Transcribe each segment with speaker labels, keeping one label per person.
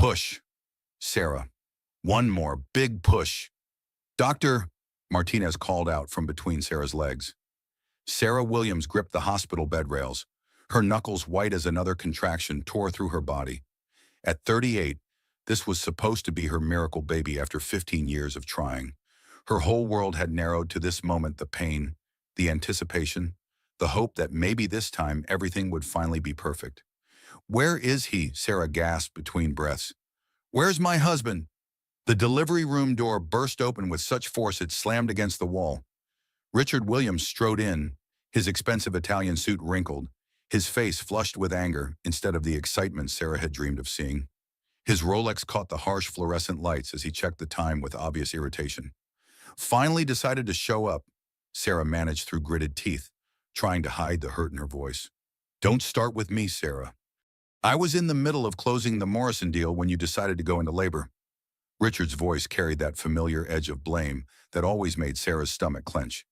Speaker 1: Push, Sarah. One more big push. Doctor, Martinez called out from between Sarah's legs. Sarah Williams gripped the hospital bed rails. Her knuckles white as another contraction tore through her body. At 38, this was supposed to be her miracle baby after 15 years of trying. Her whole world had narrowed to this moment, the pain, the anticipation, the hope that maybe this time everything would finally be perfect. Where is he? Sarah gasped between breaths. Where's my husband? The delivery room door burst open with such force it slammed against the wall. Richard Williams strode in, his expensive Italian suit wrinkled, his face flushed with anger instead of the excitement Sarah had dreamed of seeing. His Rolex caught the harsh fluorescent lights as he checked the time with obvious irritation. Finally decided to show up, Sarah managed through gritted teeth, trying to hide the hurt in her voice. Don't start with me, Sarah. I was in the middle of closing the Morrison deal when you decided to go into labor. Richard's voice carried that familiar edge of blame that always made Sarah's stomach clench.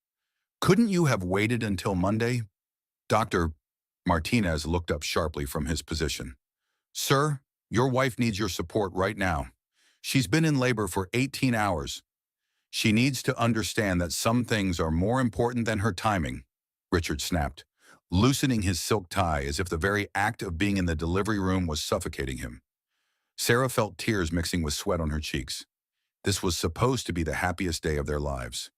Speaker 1: Couldn't you have waited until Monday? Dr. Martinez looked up sharply from his position. Sir, your wife needs your support right now. She's been in labor for 18 hours. She needs to understand that some things are more important than her timing, Richard snapped, loosening his silk tie as if the very act of being in the delivery room was suffocating him. Sarah felt tears mixing with sweat on her cheeks. This was supposed to be the happiest day of their lives.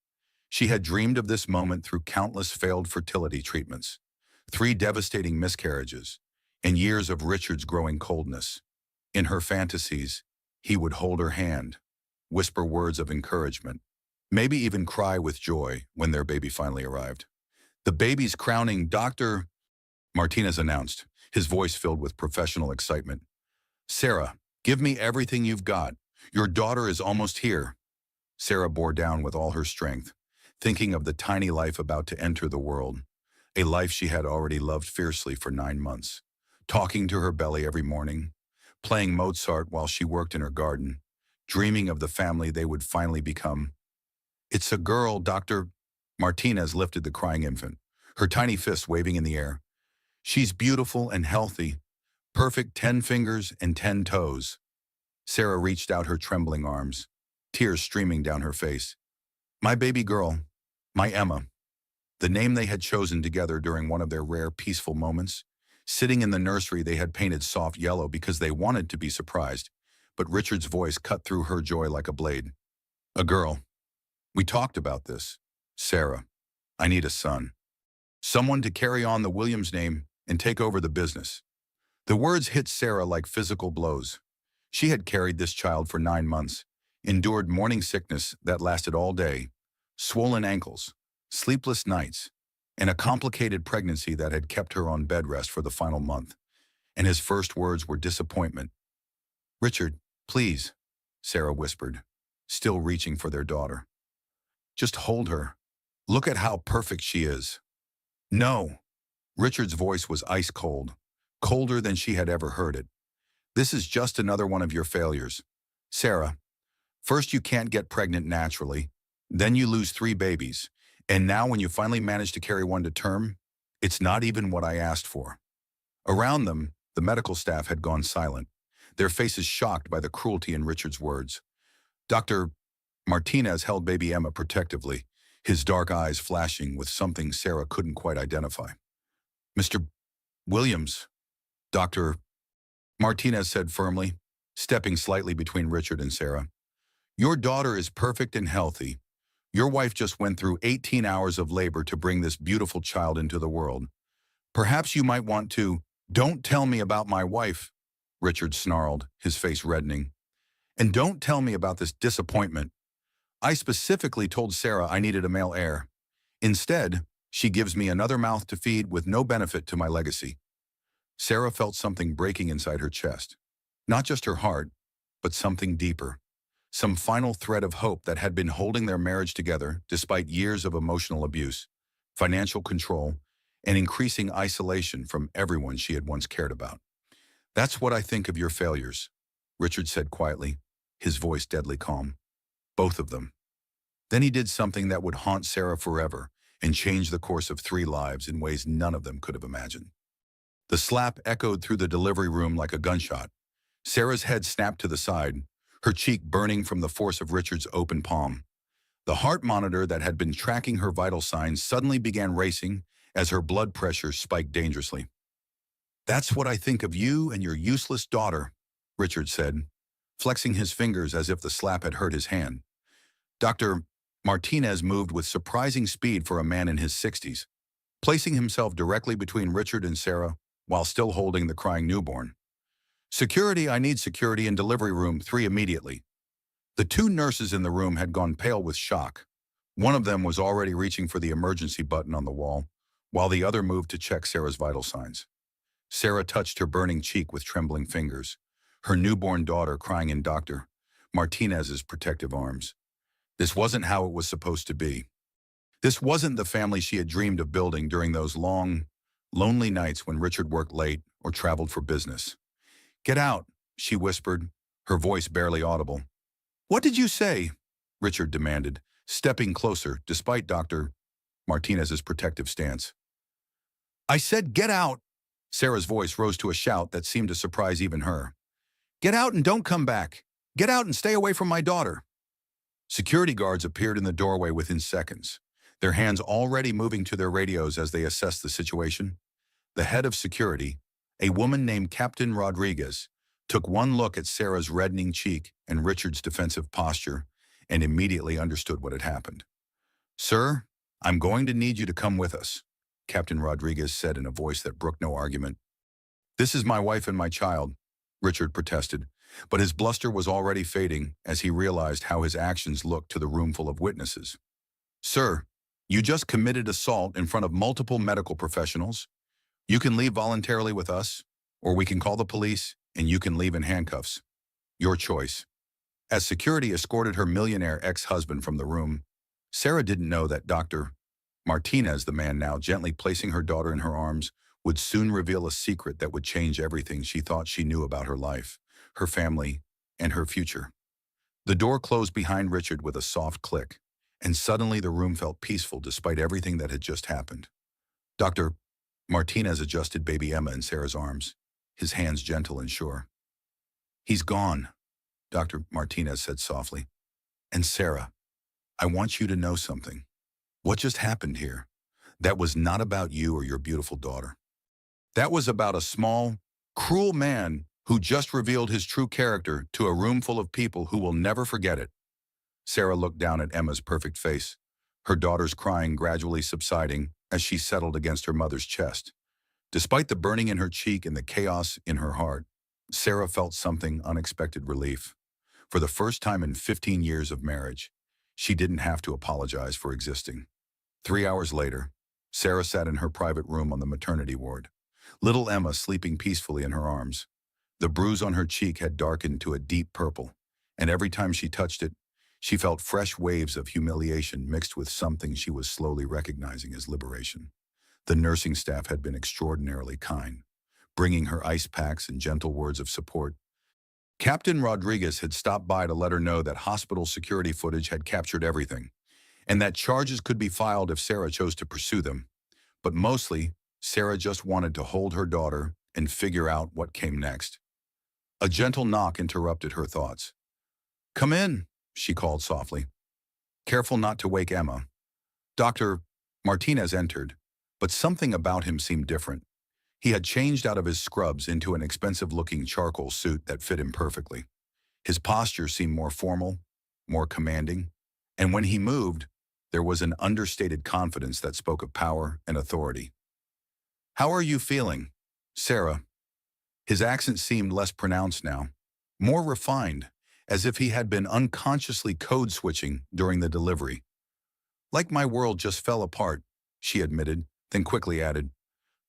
Speaker 1: She had dreamed of this moment through countless failed fertility treatments, 3 devastating miscarriages, and years of Richard's growing coldness. In her fantasies, he would hold her hand, whisper words of encouragement, maybe even cry with joy when their baby finally arrived. The baby's crowning, Dr. Martinez announced, his voice filled with professional excitement. Sarah, give me everything you've got. Your daughter is almost here. Sarah bore down with all her strength, thinking of the tiny life about to enter the world, a life she had already loved fiercely for 9 months, talking to her belly every morning, playing Mozart while she worked in her garden, dreaming of the family they would finally become. It's a girl, Dr. Martinez lifted the crying infant, her tiny fists waving in the air. She's beautiful and healthy, perfect 10 fingers and 10 toes. Sarah reached out her trembling arms, tears streaming down her face. My baby girl, my Emma, the name they had chosen together during one of their rare peaceful moments. Sitting in the nursery, they had painted soft yellow because they wanted to be surprised, but Richard's voice cut through her joy like a blade. A girl. We talked about this. Sarah, I need a son. Someone to carry on the Williams name and take over the business. The words hit Sarah like physical blows. She had carried this child for 9 months, endured morning sickness that lasted all day, swollen ankles, sleepless nights, and a complicated pregnancy that had kept her on bed rest for the final month. And his first words were disappointment. Richard, please, Sarah whispered, still reaching for their daughter. Just hold her. Look at how perfect she is. No. Richard's voice was ice cold, colder than she had ever heard it. This is just another one of your failures. Sarah, first you can't get pregnant naturally, then you lose 3 babies, and now when you finally manage to carry one to term, it's not even what I asked for. Around them, the medical staff had gone silent, their faces shocked by the cruelty in Richard's words. Dr. Martinez held baby Emma protectively, his dark eyes flashing with something Sarah couldn't quite identify. Mr. Williams, Dr. Martinez said firmly, stepping slightly between Richard and Sarah. Your daughter is perfect and healthy. Your wife just went through 18 hours of labor to bring this beautiful child into the world. Perhaps you might want to— Don't tell me about my wife, Richard snarled, his face reddening. And don't tell me about this disappointment. I specifically told Sarah I needed a male heir. Instead, she gives me another mouth to feed with no benefit to my legacy. Sarah felt something breaking inside her chest. Not just her heart, but something deeper. Some final thread of hope that had been holding their marriage together despite years of emotional abuse, financial control, and increasing isolation from everyone she had once cared about. That's what I think of your failures, Richard said quietly, his voice deadly calm. Both of them. Then he did something that would haunt Sarah forever and change the course of 3 lives in ways none of them could have imagined. The slap echoed through the delivery room like a gunshot. Sarah's head snapped to the side, her cheek burning from the force of Richard's open palm. The heart monitor that had been tracking her vital signs suddenly began racing as her blood pressure spiked dangerously. "That's what I think of you and your useless daughter," Richard said, flexing his fingers as if the slap had hurt his hand. Dr. Martinez moved with surprising speed for a man in his 60s, placing himself directly between Richard and Sarah while still holding the crying newborn. "Security, I need security in delivery room 3 immediately." The two nurses in the room had gone pale with shock. One of them was already reaching for the emergency button on the wall, while the other moved to check Sarah's vital signs. Sarah touched her burning cheek with trembling fingers, her newborn daughter crying in Dr. Martinez's protective arms. This wasn't how it was supposed to be. This wasn't the family she had dreamed of building during those long, lonely nights when Richard worked late or traveled for business. "Get out," she whispered, her voice barely audible. "What did you say?" Richard demanded, stepping closer despite Dr. Martinez's protective stance. "I said get out!" Sarah's voice rose to a shout that seemed to surprise even her. "Get out and don't come back. Get out and stay away from my daughter." Security guards appeared in the doorway within seconds, their hands already moving to their radios as they assessed the situation. The head of security, a woman named Captain Rodriguez, took one look at Sarah's reddening cheek and Richard's defensive posture and immediately understood what had happened. "Sir, I'm going to need you to come with us," Captain Rodriguez said in a voice that brooked no argument. "This is my wife and my child," Richard protested, but his bluster was already fading as he realized how his actions looked to the roomful of witnesses. "Sir, you just committed assault in front of multiple medical professionals. You can leave voluntarily with us, or we can call the police and you can leave in handcuffs. Your choice." As security escorted her millionaire ex-husband from the room, Sarah didn't know that Dr. Martinez, the man now gently placing her daughter in her arms, would soon reveal a secret that would change everything she thought she knew about her life, her family, and her future. The door closed behind Richard with a soft click, and suddenly the room felt peaceful despite everything that had just happened. Dr. Martinez adjusted baby Emma in Sarah's arms, his hands gentle and sure. "He's gone," Dr. Martinez said softly. "And Sarah, I want you to know something. What just happened here? That was not about you or your beautiful daughter. That was about a small, cruel man who just revealed his true character to a room full of people who will never forget it." Sarah looked down at Emma's perfect face, her daughter's crying gradually subsiding as she settled against her mother's chest. Despite the burning in her cheek and the chaos in her heart, Sarah felt something unexpected relief. For the first time in 15 years of marriage, she didn't have to apologize for existing. 3 hours later, Sarah sat in her private room on the maternity ward, little Emma sleeping peacefully in her arms. The bruise on her cheek had darkened to a deep purple, and every time she touched it, she felt fresh waves of humiliation mixed with something she was slowly recognizing as liberation. The nursing staff had been extraordinarily kind, bringing her ice packs and gentle words of support. Captain Rodriguez had stopped by to let her know that hospital security footage had captured everything, and that charges could be filed if Sarah chose to pursue them. But mostly, Sarah just wanted to hold her daughter and figure out what came next. A gentle knock interrupted her thoughts. "Come in," she called softly. Careful not to wake Emma. Dr. Martinez entered, but something about him seemed different. He had changed out of his scrubs into an expensive-looking charcoal suit that fit him perfectly. His posture seemed more formal, more commanding, and when he moved, there was an understated confidence that spoke of power and authority. "How are you feeling, Sarah?" His accent seemed less pronounced now, more refined, as if he had been unconsciously code-switching during the delivery. "Like my world just fell apart," she admitted, then quickly added,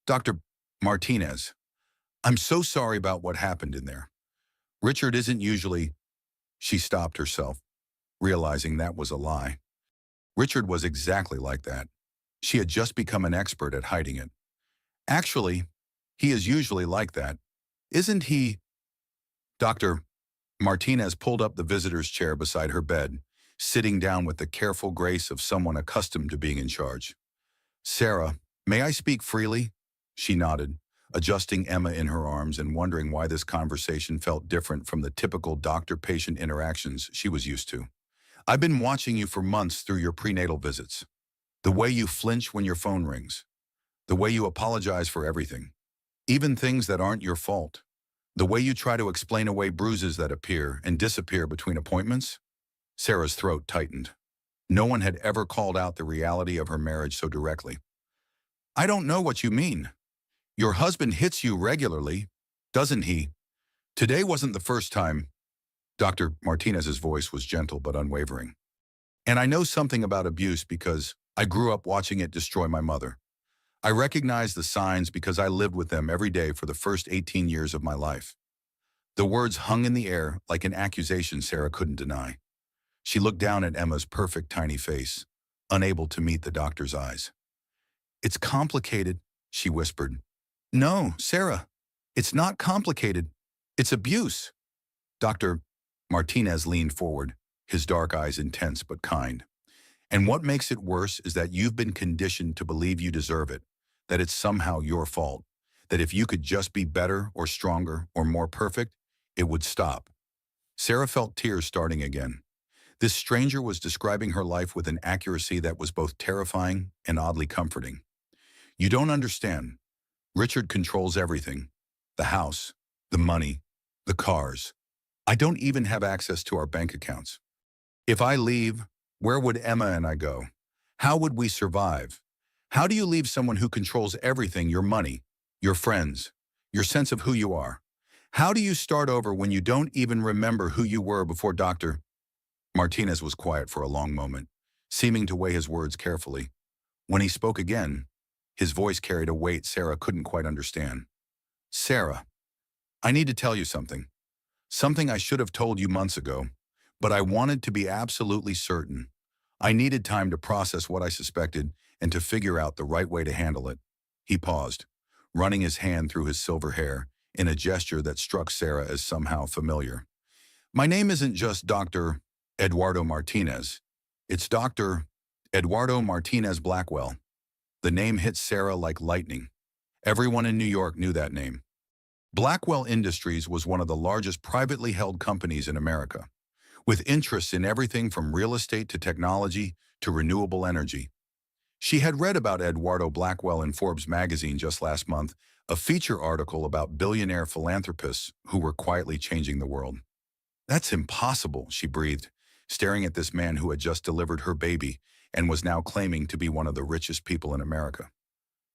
Speaker 1: "Dr. Martinez, I'm so sorry about what happened in there. Richard isn't usually—" She stopped herself, realizing that was a lie. Richard was exactly like that. She had just become an expert at hiding it. "Actually, he is usually like that. Isn't he?" Dr. Martinez pulled up the visitor's chair beside her bed, sitting down with the careful grace of someone accustomed to being in charge. "Sarah, may I speak freely?" She nodded, adjusting Emma in her arms and wondering why this conversation felt different from the typical doctor-patient interactions she was used to. I've been watching you for months through your prenatal visits. The way you flinch when your phone rings. The way you apologize for everything. Even things that aren't your fault. The way you try to explain away bruises that appear and disappear between appointments. Sarah's throat tightened. No one had ever called out the reality of her marriage so directly. I don't know what you mean. Your husband hits you regularly, doesn't he? Today wasn't the first time. Dr. Martinez's voice was gentle but unwavering. And I know something about abuse because I grew up watching it destroy my mother. I recognize the signs because I lived with them every day for the first 18 years of my life. The words hung in the air like an accusation Sarah couldn't deny. She looked down at Emma's perfect tiny face, unable to meet the doctor's eyes. It's complicated, she whispered. No, Sarah, it's not complicated. It's abuse. Dr. Martinez leaned forward, his dark eyes intense but kind. And what makes it worse is that you've been conditioned to believe you deserve it, that it's somehow your fault, that if you could just be better or stronger or more perfect, it would stop. Sarah felt tears starting again. This stranger was describing her life with an accuracy that was both terrifying and oddly comforting. You don't understand. Richard controls everything. The house, the money, the cars. I don't even have access to our bank accounts. If I leave, where would Emma and I go? How would we survive? How do you leave someone who controls everything, your money, your friends, your sense of who you are? How do you start over when you don't even remember who you were before Dr. Martinez was quiet for a long moment, seeming to weigh his words carefully. When he spoke again, his voice carried a weight Sarah couldn't quite understand. Sarah, I need to tell you something. Something I should have told you months ago, but I wanted to be absolutely certain. I needed time to process what I suspected and to figure out the right way to handle it. He paused, running his hand through his silver hair in a gesture that struck Sarah as somehow familiar. My name isn't just Dr. Eduardo Martinez. It's Dr. Eduardo Martinez Blackwell. The name hit Sarah like lightning. Everyone in New York knew that name. Blackwell Industries was one of the largest privately held companies in America, with interests in everything from real estate to technology to renewable energy. She had read about Eduardo Blackwell in Forbes magazine just last month, a feature article about billionaire philanthropists who were quietly changing the world. That's impossible, she breathed, staring at this man who had just delivered her baby and was now claiming to be one of the richest people in America.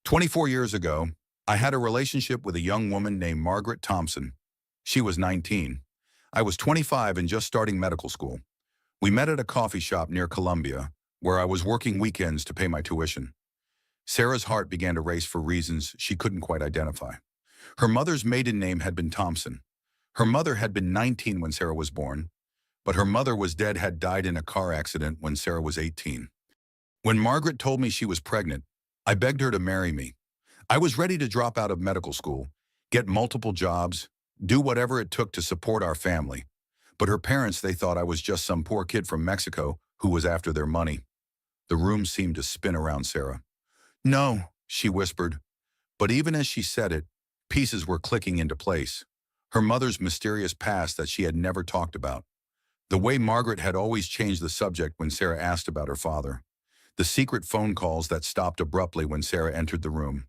Speaker 1: 24 years ago, I had a relationship with a young woman named Margaret Thompson. She was 19. I was 25 and just starting medical school. We met at a coffee shop near Columbia, where I was working weekends to pay my tuition. Sarah's heart began to race for reasons she couldn't quite identify. Her mother's maiden name had been Thompson. Her mother had been 19 when Sarah was born, but her mother had died in a car accident when Sarah was 18. When Margaret told me she was pregnant, I begged her to marry me. I was ready to drop out of medical school, get multiple jobs, do whatever it took to support our family. But her parents, they thought I was just some poor kid from Mexico who was after their money. The room seemed to spin around Sarah. No, she whispered. But even as she said it, pieces were clicking into place. Her mother's mysterious past that she had never talked about. The way Margaret had always changed the subject when Sarah asked about her father. The secret phone calls that stopped abruptly when Sarah entered the room.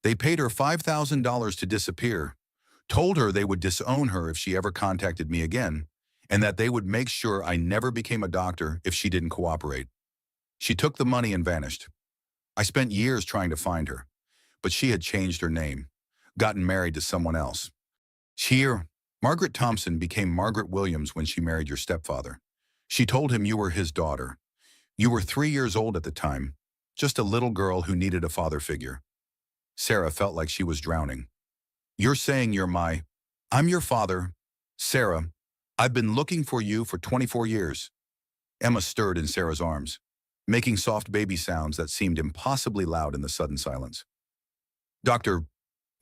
Speaker 1: They paid her $5,000 to disappear, told her they would disown her if she ever contacted me again, and that they would make sure I never became a doctor if she didn't cooperate. She took the money and vanished. I spent years trying to find her, but she had changed her name, gotten married to someone else. Margaret Thompson became Margaret Williams when she married your stepfather. She told him you were his daughter. You were 3 years old at the time, just a little girl who needed a father figure. Sarah felt like she was drowning. You're saying I'm your father. Sarah, I've been looking for you for 24 years. Emma stirred in Sarah's arms, making soft baby sounds that seemed impossibly loud in the sudden silence. Dr.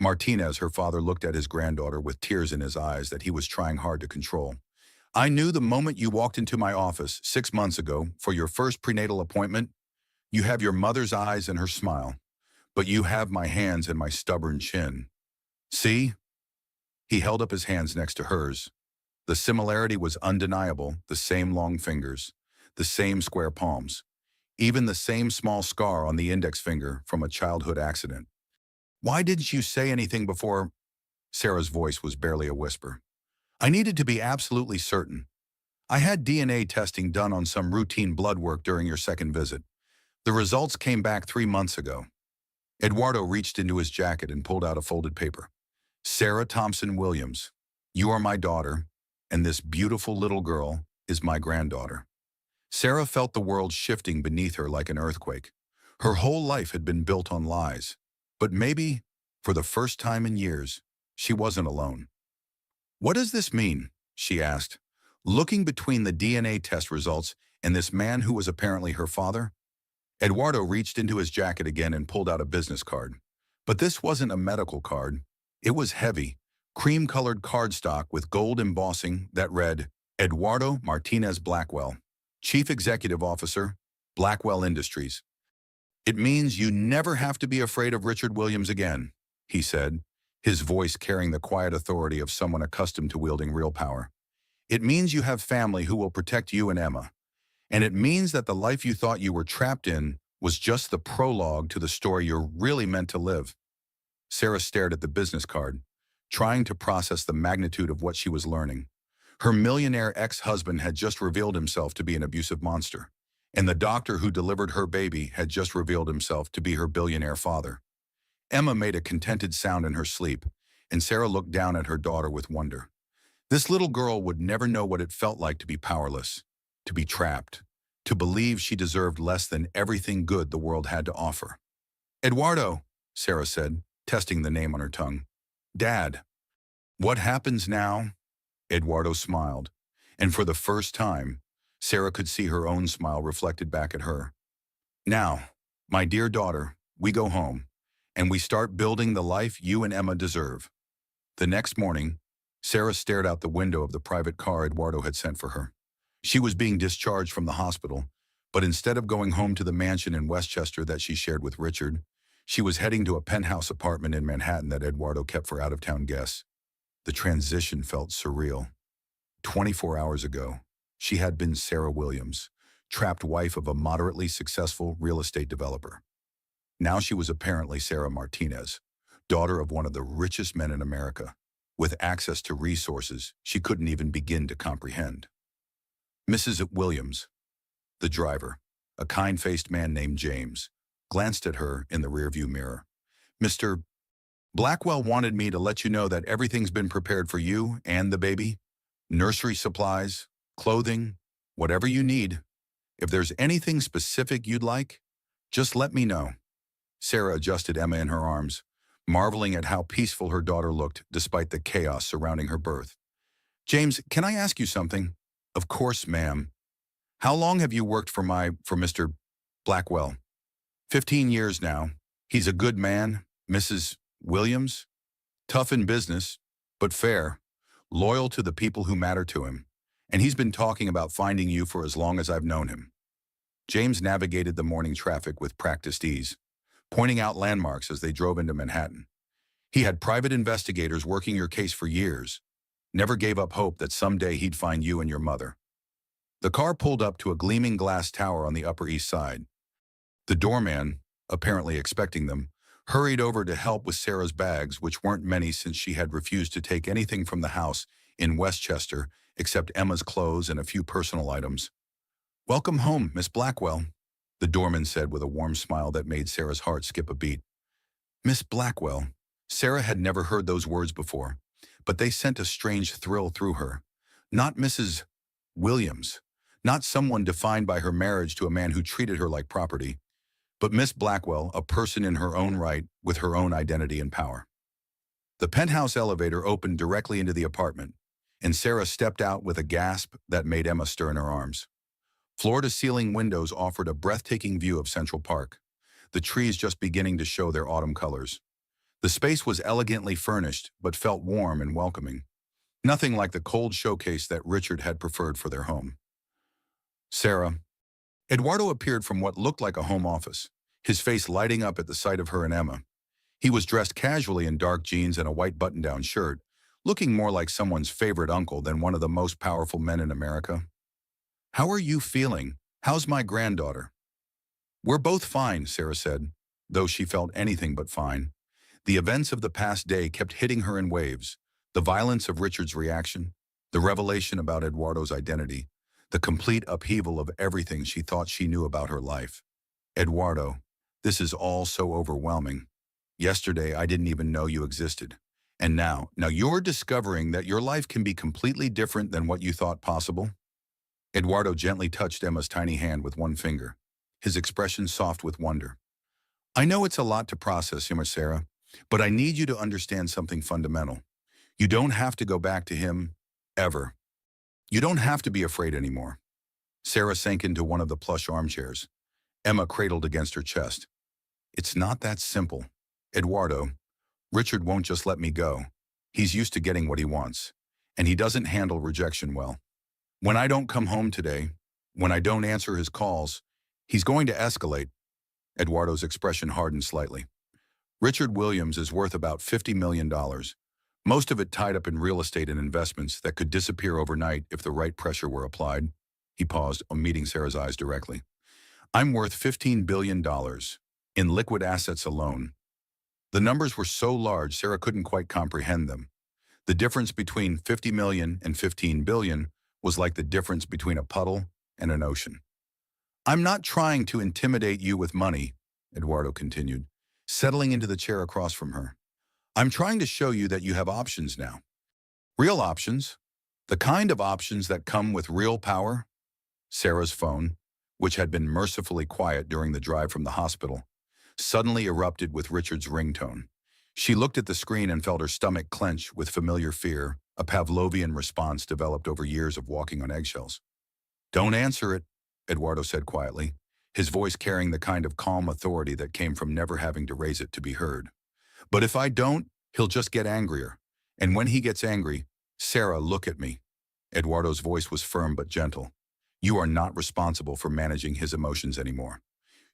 Speaker 1: Martinez, her father, looked at his granddaughter with tears in his eyes that he was trying hard to control. I knew the moment you walked into my office 6 months ago for your first prenatal appointment, you have your mother's eyes and her smile, but you have my hands and my stubborn chin. See? He held up his hands next to hers. The similarity was undeniable, the same long fingers, the same square palms, even the same small scar on the index finger from a childhood accident. Why didn't you say anything before? Sarah's voice was barely a whisper. I needed to be absolutely certain. I had DNA testing done on some routine blood work during your second visit. The results came back 3 months ago. Eduardo reached into his jacket and pulled out a folded paper. Sarah Thompson Williams, you are my daughter, and this beautiful little girl is my granddaughter. Sarah felt the world shifting beneath her like an earthquake. Her whole life had been built on lies. But maybe, for the first time in years, she wasn't alone. What does this mean? She asked, looking between the DNA test results and this man who was apparently her father. Eduardo reached into his jacket again and pulled out a business card. But this wasn't a medical card. It was heavy, cream-colored cardstock with gold embossing that read, Eduardo Martinez Blackwell, Chief Executive Officer, Blackwell Industries. It means you never have to be afraid of Richard Williams again, he said, his voice carrying the quiet authority of someone accustomed to wielding real power. It means you have family who will protect you and Emma. And it means that the life you thought you were trapped in was just the prologue to the story you're really meant to live. Sarah stared at the business card, trying to process the magnitude of what she was learning. Her millionaire ex-husband had just revealed himself to be an abusive monster, and the doctor who delivered her baby had just revealed himself to be her billionaire father. Emma made a contented sound in her sleep, and Sarah looked down at her daughter with wonder. This little girl would never know what it felt like to be powerless, to be trapped, to believe she deserved less than everything good the world had to offer. Eduardo, Sarah said, testing the name on her tongue. Dad. What happens now? Eduardo smiled, and for the first time, Sarah could see her own smile reflected back at her. Now, my dear daughter, we go home, and we start building the life you and Emma deserve. The next morning, Sarah stared out the window of the private car Eduardo had sent for her. She was being discharged from the hospital, but instead of going home to the mansion in Westchester that she shared with Richard, she was heading to a penthouse apartment in Manhattan that Eduardo kept for out-of-town guests. The transition felt surreal. 24 hours ago, she had been Sarah Williams, trapped wife of a moderately successful real estate developer. Now she was apparently Sarah Martinez, daughter of one of the richest men in America, with access to resources she couldn't even begin to comprehend. Mrs. Williams, the driver, a kind-faced man named James, glanced at her in the rearview mirror. Mr. Blackwell wanted me to let you know that everything's been prepared for you and the baby. Nursery supplies, clothing, whatever you need. If there's anything specific you'd like, just let me know. Sarah adjusted Emma in her arms, marveling at how peaceful her daughter looked despite the chaos surrounding her birth. James, can I ask you something? Of course, ma'am. How long have you worked for Mr. Blackwell? 15 years now. He's a good man, Mrs. Williams. Tough in business, but fair. Loyal to the people who matter to him. And he's been talking about finding you for as long as I've known him. James navigated the morning traffic with practiced ease, pointing out landmarks as they drove into Manhattan. He had private investigators working your case for years, never gave up hope that someday he'd find you and your mother. The car pulled up to a gleaming glass tower on the Upper East Side. The doorman, apparently expecting them, hurried over to help with Sarah's bags, which weren't many since she had refused to take anything from the house in Westchester except Emma's clothes and a few personal items. Welcome home, Miss Blackwell, the doorman said with a warm smile that made Sarah's heart skip a beat. Miss Blackwell. Sarah had never heard those words before, but they sent a strange thrill through her. Not Mrs. Williams, not someone defined by her marriage to a man who treated her like property, but Miss Blackwell, a person in her own right with her own identity and power. The penthouse elevator opened directly into the apartment, and Sarah stepped out with a gasp that made Emma stir in her arms. Floor-to-ceiling windows offered a breathtaking view of Central Park, the trees just beginning to show their autumn colors. The space was elegantly furnished, but felt warm and welcoming. Nothing like the cold showcase that Richard had preferred for their home. Sarah. Eduardo appeared from what looked like a home office, his face lighting up at the sight of her and Emma. He was dressed casually in dark jeans and a white button-down shirt, looking more like someone's favorite uncle than one of the most powerful men in America. "How are you feeling? How's my granddaughter?" "We're both fine," Sarah said, though she felt anything but fine. The events of the past day kept hitting her in waves. The violence of Richard's reaction, the revelation about Eduardo's identity, the complete upheaval of everything she thought she knew about her life. "Eduardo, this is all so overwhelming. Yesterday, I didn't even know you existed. And now you're discovering that your life can be completely different than what you thought possible?" Eduardo gently touched Emma's tiny hand with one finger, his expression soft with wonder. "I know it's a lot to process, Sarah, but I need you to understand something fundamental. You don't have to go back to him, ever. You don't have to be afraid anymore." Sarah sank into one of the plush armchairs, Emma cradled against her chest. "It's not that simple. Eduardo, Richard won't just let me go. He's used to getting what he wants, and he doesn't handle rejection well. When I don't come home today, when I don't answer his calls, he's going to escalate." Eduardo's expression hardened slightly. "Richard Williams is worth about $50 million, most of it tied up in real estate and investments that could disappear overnight if the right pressure were applied." He paused, meeting Sarah's eyes directly. "I'm worth $15 billion in liquid assets alone." The numbers were so large Sarah couldn't quite comprehend them. The difference between 50 million and 15 billion was like the difference between a puddle and an ocean. "I'm not trying to intimidate you with money," Eduardo continued, settling into the chair across from her. "I'm trying to show you that you have options now. Real options. The kind of options that come with real power." Sarah's phone, which had been mercifully quiet during the drive from the hospital, suddenly erupted with Richard's ringtone. She looked at the screen and felt her stomach clench with familiar fear, a Pavlovian response developed over years of walking on eggshells. "Don't answer it," Eduardo said quietly, his voice carrying the kind of calm authority that came from never having to raise it to be heard. "But if I don't, he'll just get angrier. And when he gets angry, Sarah, look at me." Eduardo's voice was firm but gentle. "You are not responsible for managing his emotions anymore.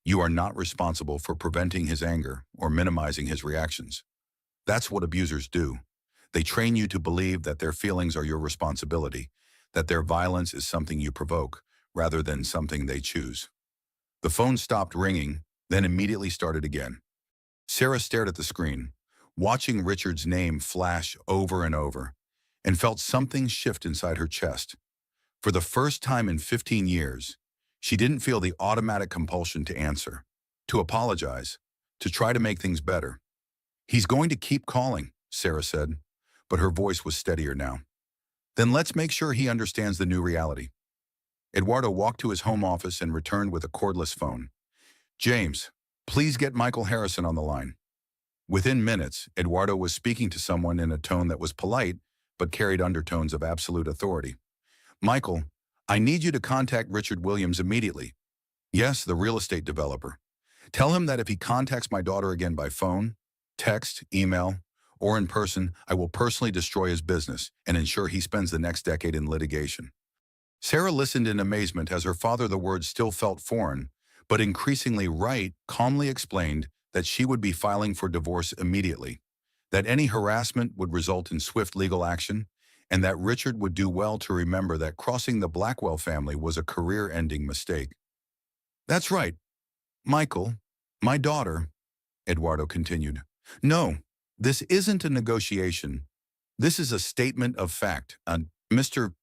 Speaker 1: You are not responsible for preventing his anger or minimizing his reactions. That's what abusers do. They train you to believe that their feelings are your responsibility, that their violence is something you provoke, rather than something they choose." The phone stopped ringing, then immediately started again. Sarah stared at the screen, watching Richard's name flash over and over, and felt something shift inside her chest. For the first time in 15 years, she didn't feel the automatic compulsion to answer, to apologize, to try to make things better. "He's going to keep calling," Sarah said, but her voice was steadier now. "Then let's make sure he understands the new reality." Eduardo walked to his home office and returned with a cordless phone. "James, please get Michael Harrison on the line." Within minutes, Eduardo was speaking to someone in a tone that was polite, but carried undertones of absolute authority. "Michael, I need you to contact Richard Williams immediately." "Yes, the real estate developer. Tell him that if he contacts my daughter again by phone, text, email, or in person, I will personally destroy his business and ensure he spends the next decade in litigation." Sarah listened in amazement as her father, the words still felt foreign, but increasingly right, calmly explained that she would be filing for divorce immediately, that any harassment would result in swift legal action, and that Richard would do well to remember that crossing the Blackwell family was a career-ending mistake. "That's right, Michael, my daughter," Eduardo continued. "No, this isn't a negotiation. This is a statement of fact. Mr.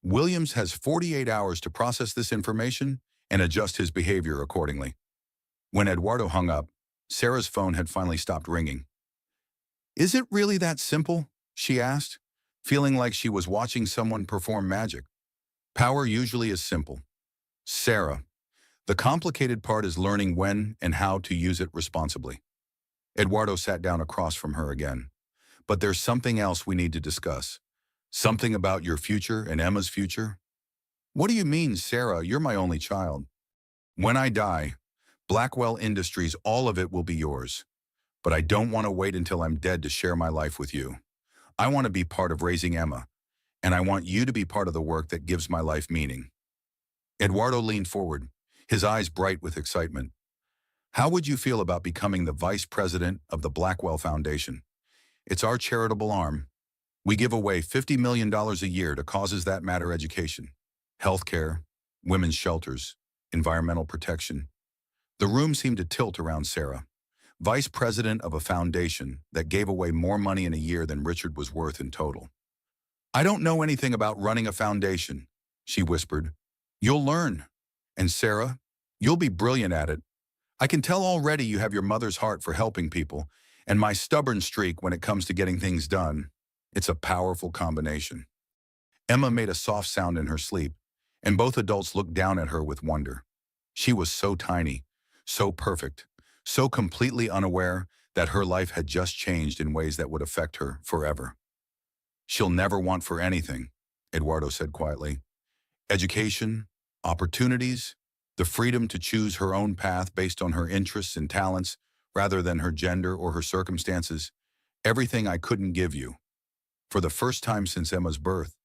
Speaker 1: Williams has 48 hours to process this information and adjust his behavior accordingly." When Eduardo hung up, Sarah's phone had finally stopped ringing. "Is it really that simple?" she asked, feeling like she was watching someone perform magic. "Power usually is simple, Sarah. The complicated part is learning when and how to use it responsibly." Eduardo sat down across from her again. "But there's something else we need to discuss. Something about your future and Emma's future." "What do you mean, Sarah? You're my only child." "When I die, Blackwell Industries, all of it will be yours. But I don't want to wait until I'm dead to share my life with you. I want to be part of raising Emma, and I want you to be part of the work that gives my life meaning." Eduardo leaned forward, his eyes bright with excitement. How would you feel about becoming the vice president of the Blackwell Foundation? It's our charitable arm. We give away $50 million a year to causes that matter: education, healthcare, women's shelters, environmental protection. The room seemed to tilt around Sarah, vice president of a foundation that gave away more money in a year than Richard was worth in total. I don't know anything about running a foundation, she whispered. You'll learn. And Sarah, you'll be brilliant at it. I can tell already you have your mother's heart for helping people, and my stubborn streak when it comes to getting things done. It's a powerful combination. Emma made a soft sound in her sleep, and both adults looked down at her with wonder. She was so tiny, so perfect, so completely unaware that her life had just changed in ways that would affect her forever. She'll never want for anything, Eduardo said quietly. Education, opportunities, the freedom to choose her own path based on her interests and talents rather than her gender or her circumstances. Everything I couldn't give you. For the first time since Emma's birth,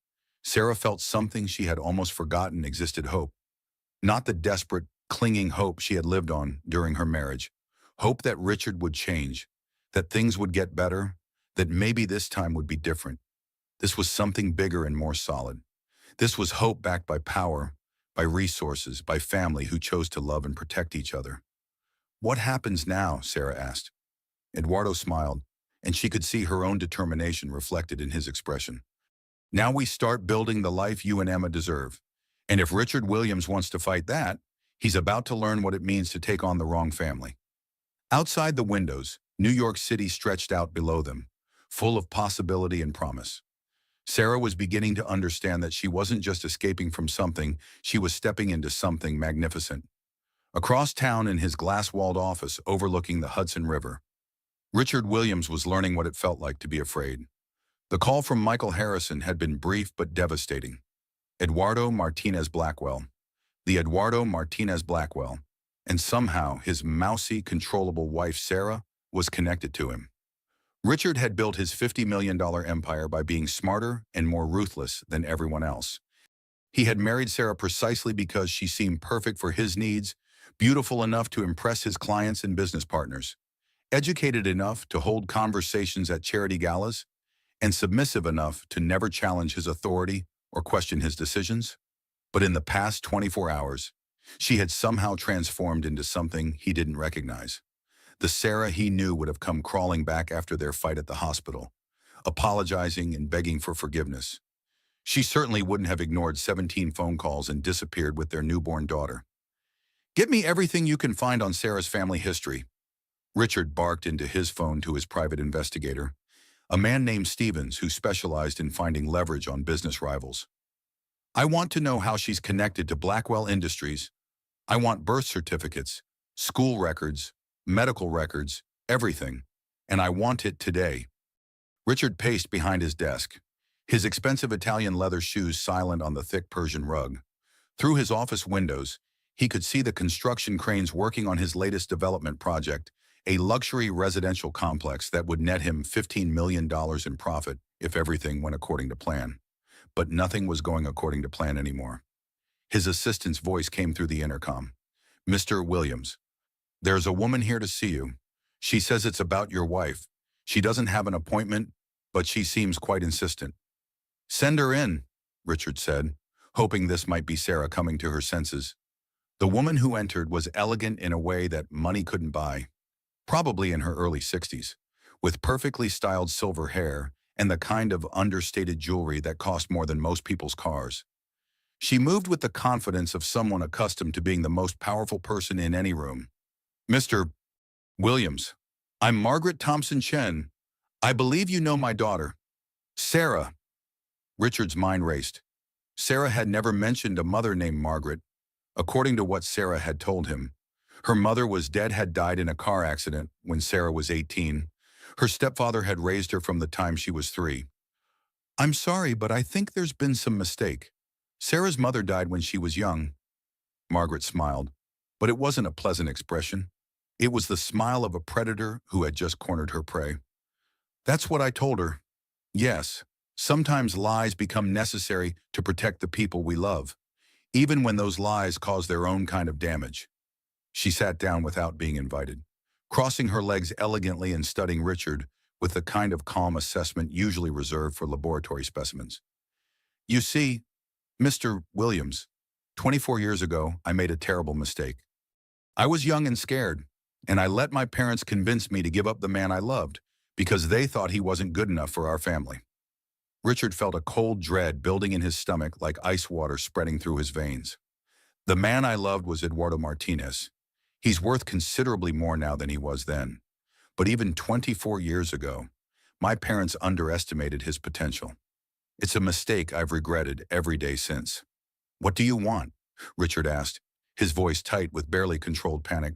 Speaker 1: Sarah felt something she had almost forgotten existed: hope. Not the desperate, clinging hope she had lived on during her marriage. Hope that Richard would change, that things would get better, that maybe this time would be different. This was something bigger and more solid. This was hope backed by power, by resources, by family who chose to love and protect each other. What happens now? Sarah asked. Eduardo smiled, and she could see her own determination reflected in his expression. Now we start building the life you and Emma deserve. And if Richard Williams wants to fight that, he's about to learn what it means to take on the wrong family. Outside the windows, New York City stretched out below them, full of possibility and promise. Sarah was beginning to understand that she wasn't just escaping from something, she was stepping into something magnificent. Across town in his glass-walled office overlooking the Hudson River, Richard Williams was learning what it felt like to be afraid. The call from Michael Harrison had been brief but devastating. Eduardo Martinez Blackwell. The Eduardo Martinez Blackwell. And somehow his mousy, controllable wife Sarah was connected to him. Richard had built his $50 million empire by being smarter and more ruthless than everyone else. He had married Sarah precisely because she seemed perfect for his needs, beautiful enough to impress his clients and business partners, educated enough to hold conversations at charity galas, and submissive enough to never challenge his authority or question his decisions. But in the past 24 hours, she had somehow transformed into something he didn't recognize. The Sarah he knew would have come crawling back after their fight at the hospital, apologizing and begging for forgiveness. She certainly wouldn't have ignored 17 phone calls and disappeared with their newborn daughter. Get me everything you can find on Sarah's family history. Richard barked into his phone to his private investigator, a man named Stevens who specialized in finding leverage on business rivals. I want to know how she's connected to Blackwell Industries. I want birth certificates, school records, medical records, everything. And I want it today. Richard paced behind his desk, his expensive Italian leather shoes silent on the thick Persian rug. Through his office windows, he could see the construction cranes working on his latest development project, a luxury residential complex that would net him $15 million in profit if everything went according to plan. But nothing was going according to plan anymore. His assistant's voice came through the intercom. Mr. Williams, there's a woman here to see you. She says it's about your wife. She doesn't have an appointment, but she seems quite insistent. Send her in, Richard said, hoping this might be Sarah coming to her senses. The woman who entered was elegant in a way that money couldn't buy, probably in her early 60s, with perfectly styled silver hair and the kind of understated jewelry that cost more than most people's cars. She moved with the confidence of someone accustomed to being the most powerful person in any room. Mr. Williams, I'm Margaret Thompson Chen. I believe you know my daughter. Sarah. Richard's mind raced. Sarah had never mentioned a mother named Margaret. According to what Sarah had told him, her mother was dead, had died in a car accident when Sarah was 18. Her stepfather had raised her from the time she was 3. I'm sorry, but I think there's been some mistake. Sarah's mother died when she was young. Margaret smiled, but it wasn't a pleasant expression. It was the smile of a predator who had just cornered her prey. That's what I told her. Yes, sometimes lies become necessary to protect the people we love, even when those lies cause their own kind of damage. She sat down without being invited, crossing her legs elegantly and studying Richard with the kind of calm assessment usually reserved for laboratory specimens. You see, Mr. Williams, 24 years ago, I made a terrible mistake. I was young and scared, and I let my parents convince me to give up the man I loved because they thought he wasn't good enough for our family. Richard felt a cold dread building in his stomach like ice water spreading through his veins. The man I loved was Eduardo Martinez. He's worth considerably more now than he was then. But even 24 years ago, my parents underestimated his potential. It's a mistake I've regretted every day since. What do you want? Richard asked, his voice tight with barely controlled panic.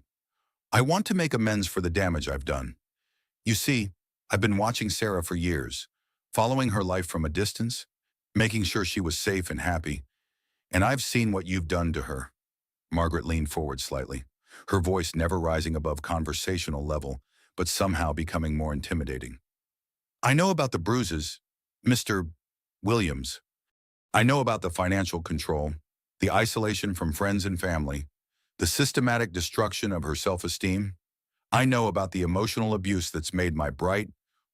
Speaker 1: I want to make amends for the damage I've done. You see, I've been watching Sarah for years, following her life from a distance, making sure she was safe and happy, and I've seen what you've done to her. Margaret leaned forward slightly, her voice never rising above conversational level, but somehow becoming more intimidating. I know about the bruises, Mr. Williams. I know about the financial control, the isolation from friends and family, the systematic destruction of her self-esteem. I know about the emotional abuse that's made my bright,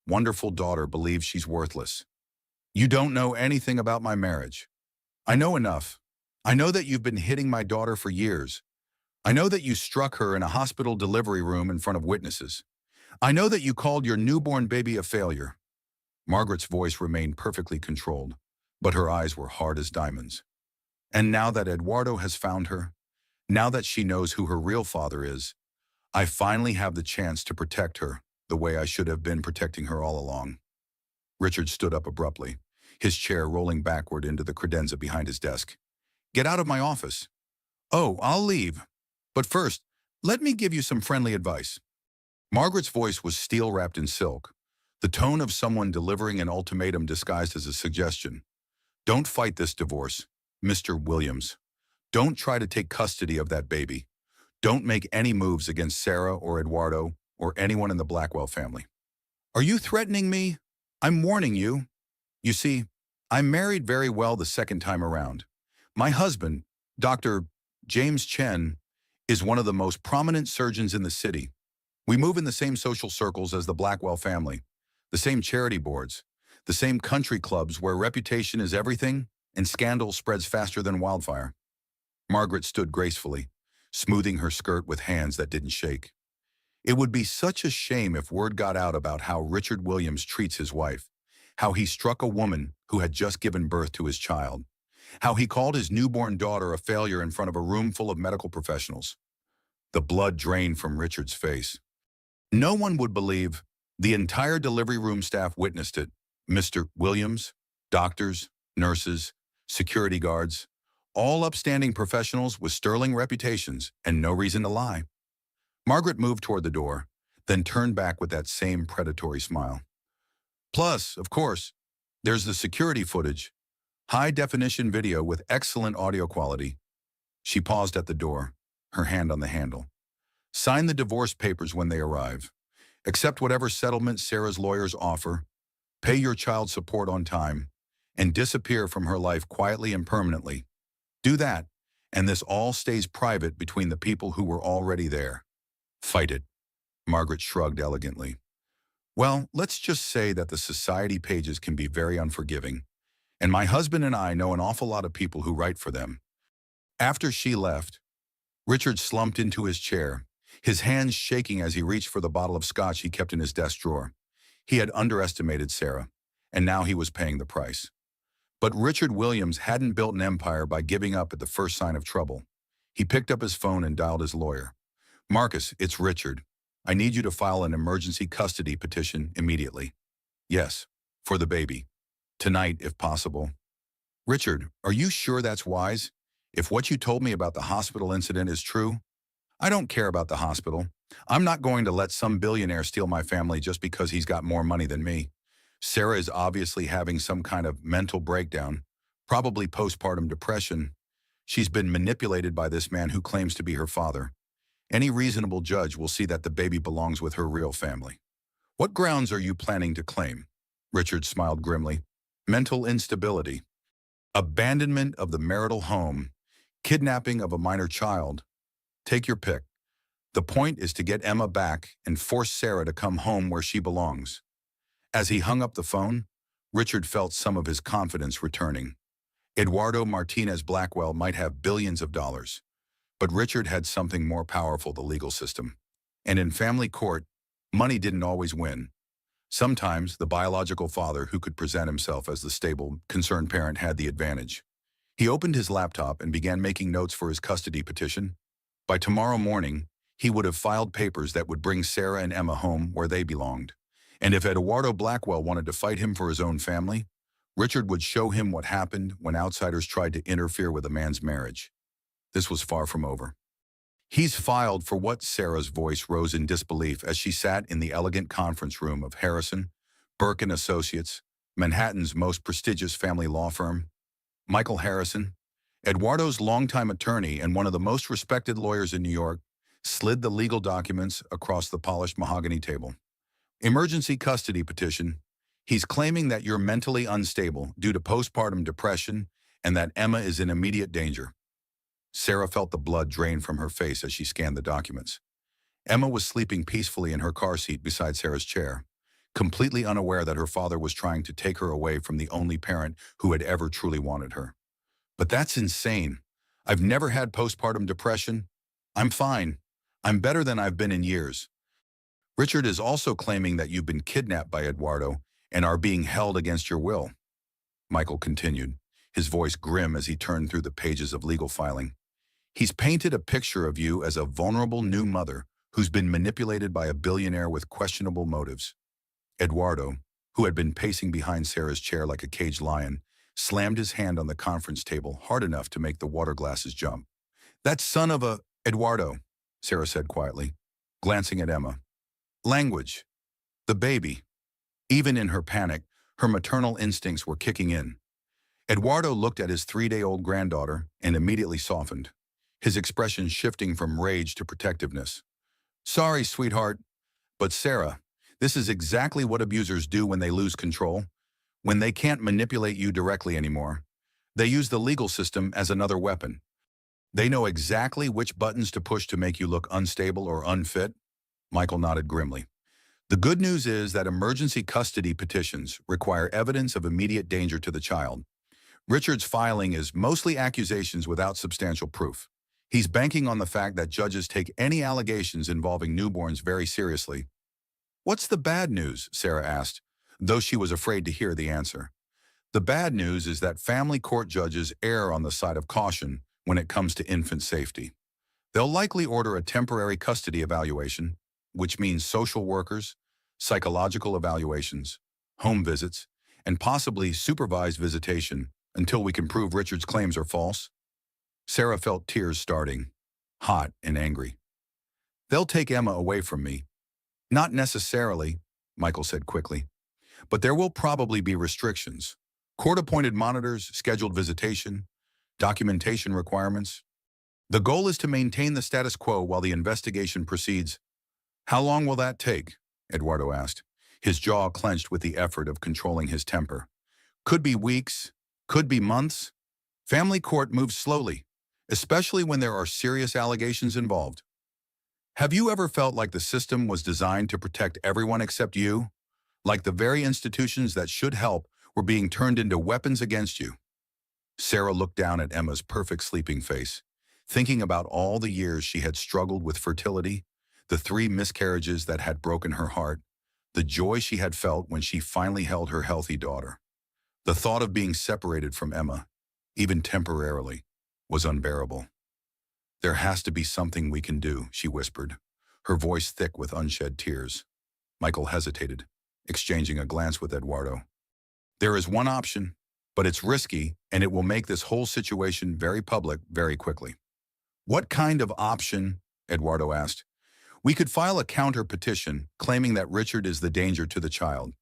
Speaker 1: wonderful daughter believe she's worthless. You don't know anything about my marriage. I know enough. I know that you've been hitting my daughter for years. I know that you struck her in a hospital delivery room in front of witnesses. I know that you called your newborn baby a failure. Margaret's voice remained perfectly controlled, but her eyes were hard as diamonds. And now that Eduardo has found her, now that she knows who her real father is, I finally have the chance to protect her the way I should have been protecting her all along. Richard stood up abruptly, his chair rolling backward into the credenza behind his desk. Get out of my office. Oh, I'll leave. But first, let me give you some friendly advice. Margaret's voice was steel wrapped in silk, the tone of someone delivering an ultimatum disguised as a suggestion. Don't fight this divorce, Mr. Williams. Don't try to take custody of that baby. Don't make any moves against Sarah or Eduardo or anyone in the Blackwell family. Are you threatening me? I'm warning you. You see, I married very well the second time around. My husband, Dr. James Chen, is one of the most prominent surgeons in the city. We move in the same social circles as the Blackwell family, the same charity boards, the same country clubs where reputation is everything and scandal spreads faster than wildfire. Margaret stood gracefully, smoothing her skirt with hands that didn't shake. It would be such a shame if word got out about how Richard Williams treats his wife, how he struck a woman who had just given birth to his child, how he called his newborn daughter a failure in front of a room full of medical professionals. The blood drained from Richard's face. No one would believe. The entire delivery room staff witnessed it. Mr. Williams, doctors, nurses, security guards, all upstanding professionals with sterling reputations and no reason to lie. Margaret moved toward the door, then turned back with that same predatory smile. Plus, of course, there's the security footage, high-definition video with excellent audio quality. She paused at the door, her hand on the handle. Sign the divorce papers when they arrive. Accept whatever settlement Sarah's lawyers offer. Pay your child support on time, and disappear from her life quietly and permanently. Do that, and this all stays private between the people who were already there. Fight it. Margaret shrugged elegantly. Well, let's just say that the society pages can be very unforgiving, and my husband and I know an awful lot of people who write for them. After she left, Richard slumped into his chair, his hands shaking as he reached for the bottle of scotch he kept in his desk drawer. He had underestimated Sarah, and now he was paying the price. But Richard Williams hadn't built an empire by giving up at the first sign of trouble. He picked up his phone and dialed his lawyer. Marcus, it's Richard. I need you to file an emergency custody petition immediately. Yes, for the baby. Tonight, if possible. Richard, are you sure that's wise? If what you told me about the hospital incident is true? I don't care about the hospital. I'm not going to let some billionaire steal my family just because he's got more money than me. Sarah is obviously having some kind of mental breakdown, probably postpartum depression. She's been manipulated by this man who claims to be her father. Any reasonable judge will see that the baby belongs with her real family. What grounds are you planning to claim? Richard smiled grimly. Mental instability, abandonment of the marital home, kidnapping of a minor child. Take your pick. The point is to get Emma back and force Sarah to come home where she belongs. As he hung up the phone, Richard felt some of his confidence returning. Eduardo Martinez Blackwell might have billions of dollars, but Richard had something more powerful, the legal system. And in family court, money didn't always win. Sometimes the biological father who could present himself as the stable, concerned parent had the advantage. He opened his laptop and began making notes for his custody petition. By tomorrow morning, he would have filed papers that would bring Sarah and Emma home where they belonged. And if Eduardo Blackwell wanted to fight him for his own family, Richard would show him what happened when outsiders tried to interfere with a man's marriage. This was far from over. He's filed for what? Sarah's voice rose in disbelief as she sat in the elegant conference room of Harrison, Burke and Associates, Manhattan's most prestigious family law firm. Michael Harrison, Eduardo's longtime attorney and one of the most respected lawyers in New York, slid the legal documents across the polished mahogany table. Emergency custody petition. He's claiming that you're mentally unstable due to postpartum depression and that Emma is in immediate danger. Sarah felt the blood drain from her face as she scanned the documents. Emma was sleeping peacefully in her car seat beside Sarah's chair, completely unaware that her father was trying to take her away from the only parent who had ever truly wanted her. But that's insane. I've never had postpartum depression. I'm fine. I'm better than I've been in years. Richard is also claiming that you've been kidnapped by Eduardo and are being held against your will. Michael continued, his voice grim as he turned through the pages of legal filing. He's painted a picture of you as a vulnerable new mother who's been manipulated by a billionaire with questionable motives. Eduardo, who had been pacing behind Sarah's chair like a caged lion, slammed his hand on the conference table hard enough to make the water glasses jump. That son of a… Eduardo, Sarah said quietly, glancing at Emma. Language. The baby. Even in her panic, her maternal instincts were kicking in. Eduardo looked at his 3-day-old granddaughter and immediately softened, his expression shifting from rage to protectiveness. Sorry, sweetheart, but Sarah, this is exactly what abusers do when they lose control. When they can't manipulate you directly anymore, they use the legal system as another weapon. They know exactly which buttons to push to make you look unstable or unfit. Michael nodded grimly. The good news is that emergency custody petitions require evidence of immediate danger to the child. Richard's filing is mostly accusations without substantial proof. He's banking on the fact that judges take any allegations involving newborns very seriously. What's the bad news? Sarah asked, though she was afraid to hear the answer. The bad news is that family court judges err on the side of caution when it comes to infant safety. They'll likely order a temporary custody evaluation, which means social workers, psychological evaluations, home visits, and possibly supervised visitation until we can prove Richard's claims are false. Sarah felt tears starting, hot and angry. They'll take Emma away from me. Not necessarily, Michael said quickly, but there will probably be restrictions. Court-appointed monitors, scheduled visitation, documentation requirements. The goal is to maintain the status quo while the investigation proceeds. How long will that take? Eduardo asked, his jaw clenched with the effort of controlling his temper. Could be weeks, could be months. Family court moves slowly, especially when there are serious allegations involved. Have you ever felt like the system was designed to protect everyone except you? Like the very institutions that should help were being turned into weapons against you? Sarah looked down at Emma's perfect sleeping face, thinking about all the years she had struggled with fertility, the 3 miscarriages that had broken her heart, the joy she had felt when she finally held her healthy daughter. The thought of being separated from Emma, even temporarily, was unbearable. There has to be something we can do, she whispered, her voice thick with unshed tears. Michael hesitated, exchanging a glance with Eduardo. There is one option, but it's risky and it will make this whole situation very public very quickly. What kind of option? Eduardo asked. We could file a counter petition claiming that Richard is the danger to the child.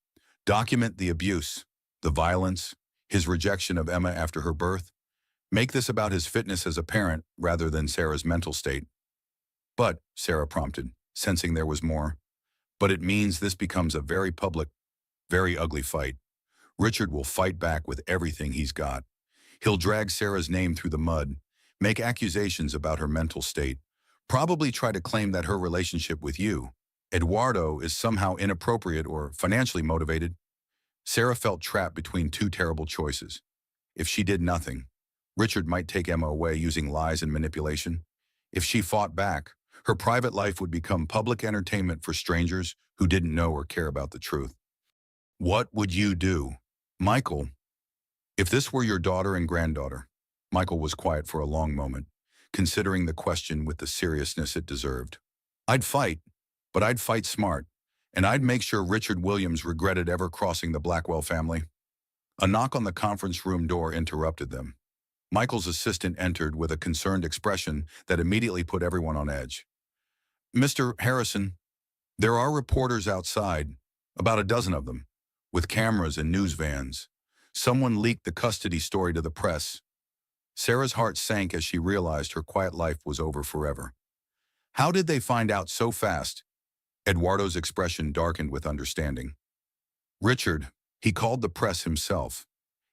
Speaker 1: Document the abuse, the violence, his rejection of Emma after her birth. Make this about his fitness as a parent rather than Sarah's mental state. But, Sarah prompted, sensing there was more. But it means this becomes a very public, very ugly fight. Richard will fight back with everything he's got. He'll drag Sarah's name through the mud, make accusations about her mental state, Probably try to claim that her relationship with you, Eduardo, is somehow inappropriate or financially motivated. Sarah felt trapped between two terrible choices. If she did nothing, Richard might take Emma away using lies and manipulation. If she fought back, her private life would become public entertainment for strangers who didn't know or care about the truth. What would you do? Michael, if this were your daughter and granddaughter. Michael was quiet for a long moment, considering the question with the seriousness it deserved. I'd fight, but I'd fight smart, and I'd make sure Richard Williams regretted ever crossing the Blackwell family. A knock on the conference room door interrupted them. Michael's assistant entered with a concerned expression that immediately put everyone on edge. Mr. Harrison, there are reporters outside, about a dozen of them, with cameras and news vans. Someone leaked the custody story to the press. Sarah's heart sank as she realized her quiet life was over forever. How did they find out so fast? Eduardo's expression darkened with understanding. Richard, he called the press himself.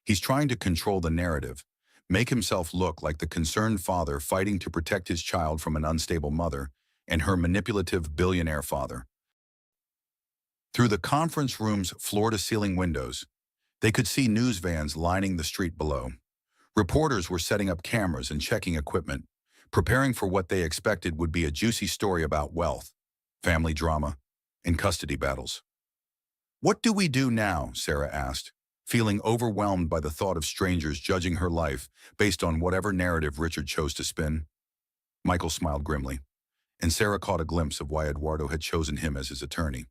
Speaker 1: He's trying to control the narrative, make himself look like the concerned father fighting to protect his child from an unstable mother and her manipulative billionaire father. Through the conference room's floor-to-ceiling windows, they could see news vans lining the street below. Reporters were setting up cameras and checking equipment, preparing for what they expected would be a juicy story about wealth, family drama, and custody battles. What do we do now? Sarah asked, feeling overwhelmed by the thought of strangers judging her life based on whatever narrative Richard chose to spin. Michael smiled grimly, and Sarah caught a glimpse of why Eduardo had chosen him as his attorney.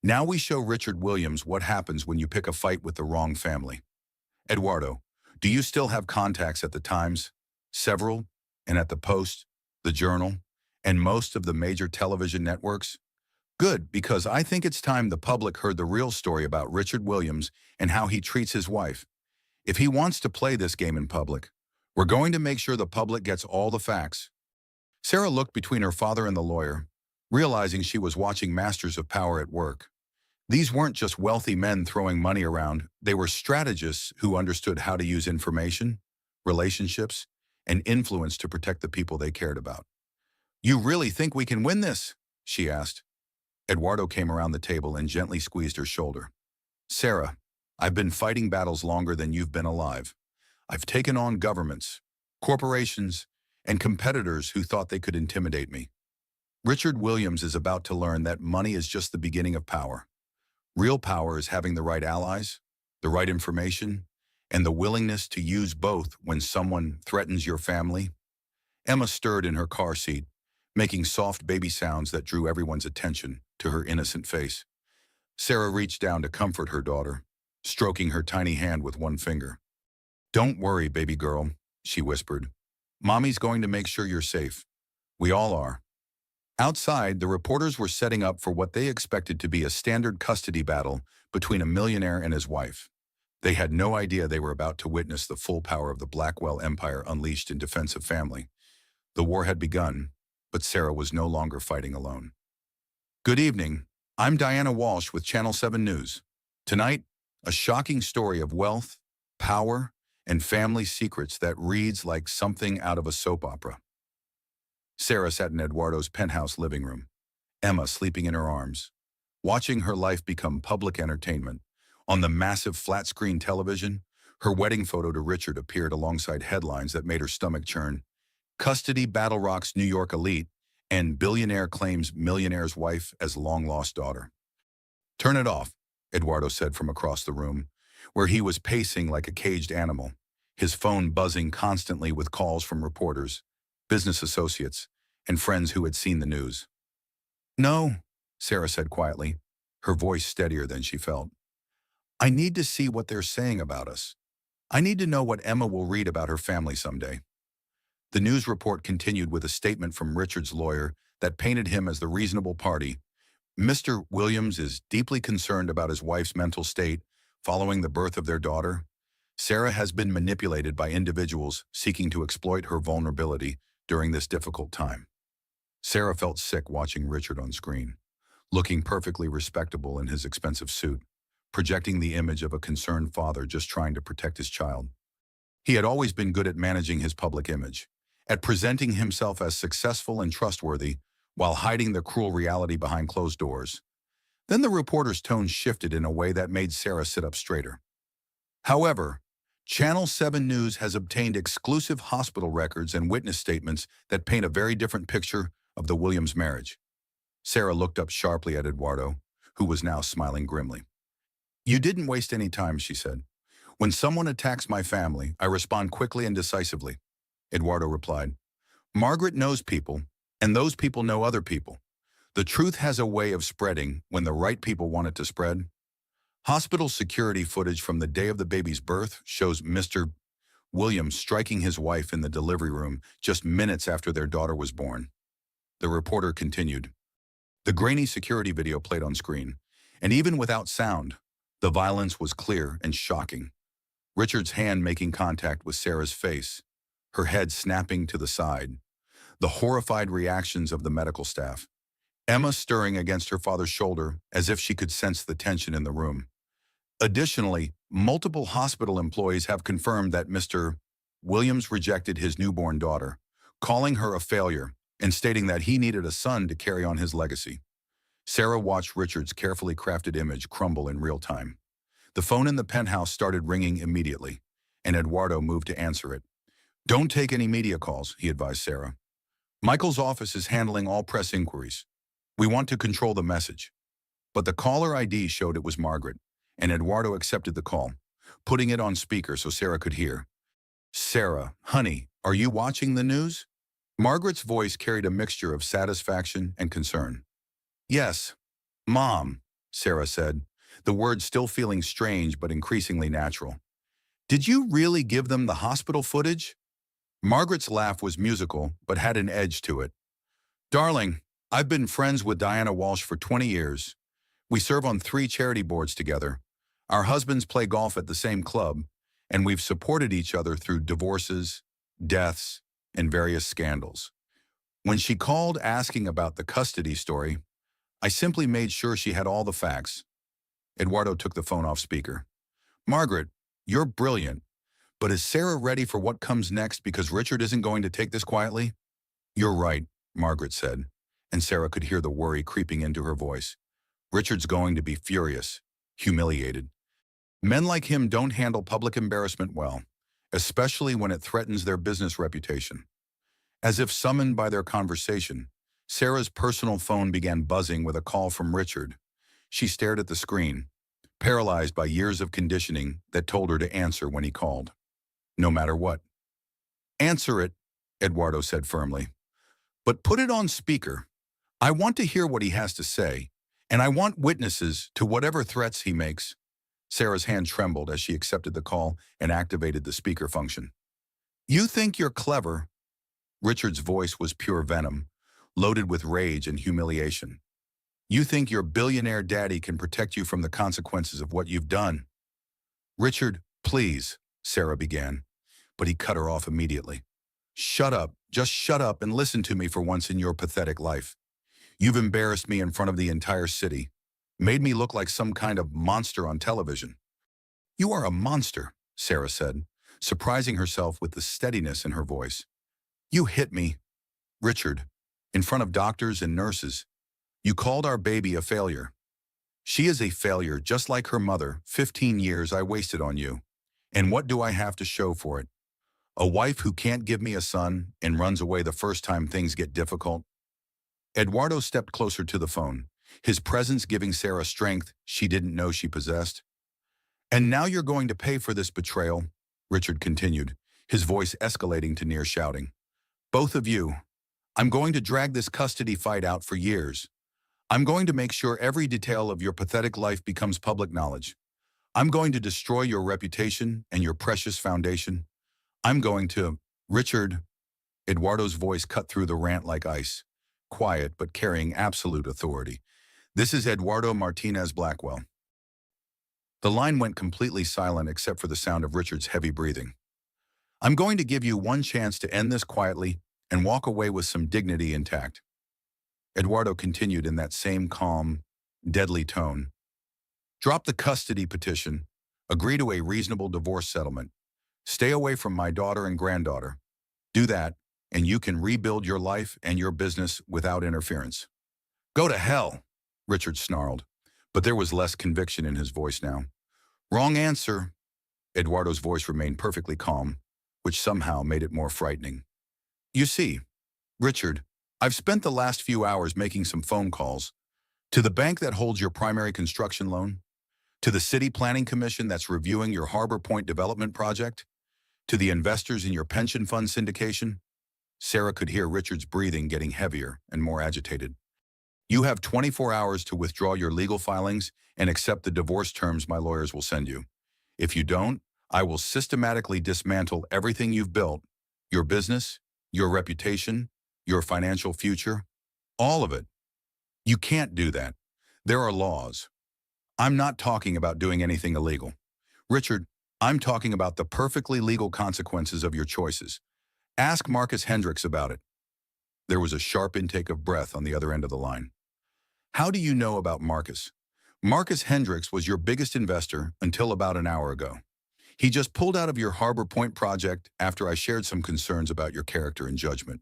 Speaker 1: Now we show Richard Williams what happens when you pick a fight with the wrong family. Eduardo, do you still have contacts at the Times? Several, and at the Post, the Journal, and most of the major television networks? Good, because I think it's time the public heard the real story about Richard Williams and how he treats his wife. If he wants to play this game in public, we're going to make sure the public gets all the facts. Sarah looked between her father and the lawyer, realizing she was watching masters of power at work. These weren't just wealthy men throwing money around, they were strategists who understood how to use information, relationships, and influence to protect the people they cared about. You really think we can win this? She asked. Eduardo came around the table and gently squeezed her shoulder. Sarah, I've been fighting battles longer than you've been alive. I've taken on governments, corporations, and competitors who thought they could intimidate me. Richard Williams is about to learn that money is just the beginning of power. Real power is having the right allies, the right information, and the willingness to use both when someone threatens your family. Emma stirred in her car seat, making soft baby sounds that drew everyone's attention to her innocent face. Sarah reached down to comfort her daughter, stroking her tiny hand with one finger. Don't worry, baby girl, she whispered. Mommy's going to make sure you're safe. We all are. Outside, the reporters were setting up for what they expected to be a standard custody battle between a millionaire and his wife. They had no idea they were about to witness the full power of the Blackwell Empire unleashed in defense of family. The war had begun, but Sarah was no longer fighting alone. Good evening. I'm Diana Walsh with Channel 7 News. Tonight, a shocking story of wealth, power, and family secrets that reads like something out of a soap opera. Sarah sat in Eduardo's penthouse living room, Emma sleeping in her arms, watching her life become public entertainment. On the massive flat-screen television, her wedding photo to Richard appeared alongside headlines that made her stomach churn. Custody battle rocks New York elite, and billionaire claims millionaire's wife as long-lost daughter. Turn it off, Eduardo said from across the room, where he was pacing like a caged animal, his phone buzzing constantly with calls from reporters, business associates, and friends who had seen the news. No, Sarah said quietly, her voice steadier than she felt. I need to see what they're saying about us. I need to know what Emma will read about her family someday. The news report continued with a statement from Richard's lawyer that painted him as the reasonable party. Mr. Williams is deeply concerned about his wife's mental state following the birth of their daughter. Sarah has been manipulated by individuals seeking to exploit her vulnerability during this difficult time. Sarah felt sick watching Richard on screen, looking perfectly respectable in his expensive suit, projecting the image of a concerned father just trying to protect his child. He had always been good at managing his public image, at presenting himself as successful and trustworthy while hiding the cruel reality behind closed doors. Then the reporter's tone shifted in a way that made Sarah sit up straighter. However, Channel 7 News has obtained exclusive hospital records and witness statements that paint a very different picture of the Williams marriage. Sarah looked up sharply at Eduardo, who was now smiling grimly. You didn't waste any time, she said. When someone attacks my family, I respond quickly and decisively. Eduardo replied, Margaret knows people, and those people know other people. The truth has a way of spreading when the right people want it to spread. Hospital security footage from the day of the baby's birth shows Mr. Williams striking his wife in the delivery room just minutes after their daughter was born. The reporter continued. The grainy security video played on screen, and even without sound, the violence was clear and shocking. Richard's hand making contact with Sarah's face, her head snapping to the side, the horrified reactions of the medical staff, Emma stirring against her father's shoulder as if she could sense the tension in the room. Additionally, multiple hospital employees have confirmed that Mr. Williams rejected his newborn daughter, calling her a failure and stating that he needed a son to carry on his legacy. Sarah watched Richard's carefully crafted image crumble in real time. The phone in the penthouse started ringing immediately, and Eduardo moved to answer it. Don't take any media calls, he advised Sarah. Michael's office is handling all press inquiries. We want to control the message. But the caller ID showed it was Margaret, and Eduardo accepted the call, putting it on speaker so Sarah could hear. Sarah, honey, are you watching the news? Margaret's voice carried a mixture of satisfaction and concern. Yes, Mom, Sarah said, the words still feeling strange but increasingly natural. Did you really give them the hospital footage? Margaret's laugh was musical but had an edge to it. Darling, I've been friends with Diana Walsh for 20 years. We serve on 3 charity boards together. Our husbands play golf at the same club, and we've supported each other through divorces, deaths, and various scandals. When she called asking about the custody story, I simply made sure she had all the facts. Eduardo took the phone off speaker. Margaret, you're brilliant, but is Sarah ready for what comes next because Richard isn't going to take this quietly? You're right, Margaret said, and Sarah could hear the worry creeping into her voice. Richard's going to be furious, humiliated. Men like him don't handle public embarrassment well, especially when it threatens their business reputation. As if summoned by their conversation, Sarah's personal phone began buzzing with a call from Richard. She stared at the screen, paralyzed by years of conditioning that told her to answer when he called. No matter what. Answer it, Eduardo said firmly. But put it on speaker. I want to hear what he has to say, and I want witnesses to whatever threats he makes. Sarah's hand trembled as she accepted the call and activated the speaker function. You think you're clever? Richard's voice was pure venom, loaded with rage and humiliation. You think your billionaire daddy can protect you from the consequences of what you've done? Richard, please, Sarah began, but he cut her off immediately. Shut up, just shut up and listen to me for once in your pathetic life. You've embarrassed me in front of the entire city, made me look like some kind of monster on television. You are a monster, Sarah said, surprising herself with the steadiness in her voice. You hit me, Richard, in front of doctors and nurses. You called our baby a failure. She is a failure just like her mother. 15 years I wasted on you. And what do I have to show for it? A wife who can't give me a son and runs away the first time things get difficult? Eduardo stepped closer to the phone, his presence giving Sarah strength she didn't know she possessed. And now you're going to pay for this betrayal, Richard continued, his voice escalating to near shouting. Both of you. I'm going to drag this custody fight out for years. I'm going to make sure every detail of your pathetic life becomes public knowledge. I'm going to destroy your reputation and your precious foundation. I'm going to... Richard, Eduardo's voice cut through the rant like ice, quiet but carrying absolute authority. This is Eduardo Martinez Blackwell. The line went completely silent except for the sound of Richard's heavy breathing. I'm going to give you one chance to end this quietly and walk away with some dignity intact. Eduardo continued in that same calm, deadly tone. Drop the custody petition. Agree to a reasonable divorce settlement. Stay away from my daughter and granddaughter. Do that, and you can rebuild your life and your business without interference. Go to hell, Richard snarled, but there was less conviction in his voice now. Wrong answer. Eduardo's voice remained perfectly calm, which somehow made it more frightening. You see, Richard, I've spent the last few hours making some phone calls to the bank that holds your primary construction loan, to the city planning commission that's reviewing your Harbor Point development project, to the investors in your pension fund syndication. Sarah could hear Richard's breathing getting heavier and more agitated. You have 24 hours to withdraw your legal filings and accept the divorce terms my lawyers will send you. If you don't, I will systematically dismantle everything you've built, your business, your reputation, your financial future, all of it. You can't do that. There are laws. I'm not talking about doing anything illegal. Richard, I'm talking about the perfectly legal consequences of your choices. Ask Marcus Hendricks about it. There was a sharp intake of breath on the other end of the line. How do you know about Marcus? Marcus Hendricks was your biggest investor until about an hour ago. He just pulled out of your Harbor Point project after I shared some concerns about your character and judgment.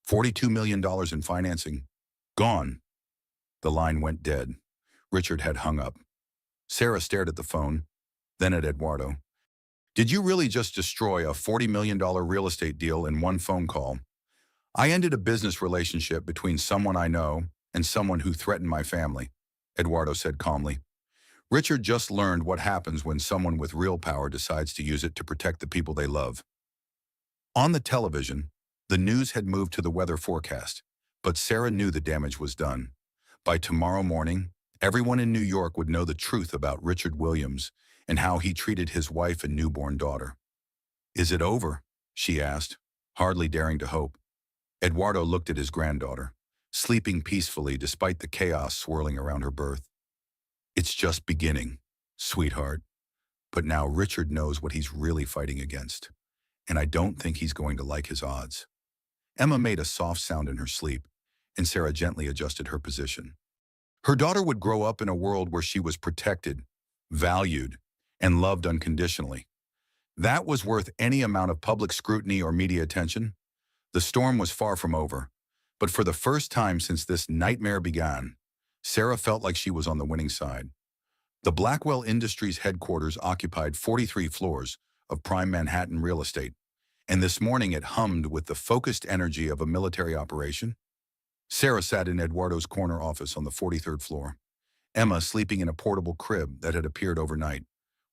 Speaker 1: $42 million in financing. Gone. The line went dead. Richard had hung up. Sarah stared at the phone, then at Eduardo. Did you really just destroy a $40 million real estate deal in one phone call? I ended a business relationship between someone I know and someone who threatened my family, Eduardo said calmly. Richard just learned what happens when someone with real power decides to use it to protect the people they love. On the television, the news had moved to the weather forecast, but Sarah knew the damage was done. By tomorrow morning, everyone in New York would know the truth about Richard Williams and how he treated his wife and newborn daughter. Is it over? She asked, hardly daring to hope. Eduardo looked at his granddaughter, sleeping peacefully despite the chaos swirling around her birth. It's just beginning, sweetheart. But now Richard knows what he's really fighting against, and I don't think he's going to like his odds. Emma made a soft sound in her sleep, and Sarah gently adjusted her position. Her daughter would grow up in a world where she was protected, valued, and loved unconditionally. That was worth any amount of public scrutiny or media attention. The storm was far from over, but for the first time since this nightmare began, Sarah felt like she was on the winning side. The Blackwell Industries headquarters occupied 43 floors of prime Manhattan real estate, and this morning it hummed with the focused energy of a military operation. Sarah sat in Eduardo's corner office on the 43rd floor, Emma sleeping in a portable crib that had appeared overnight,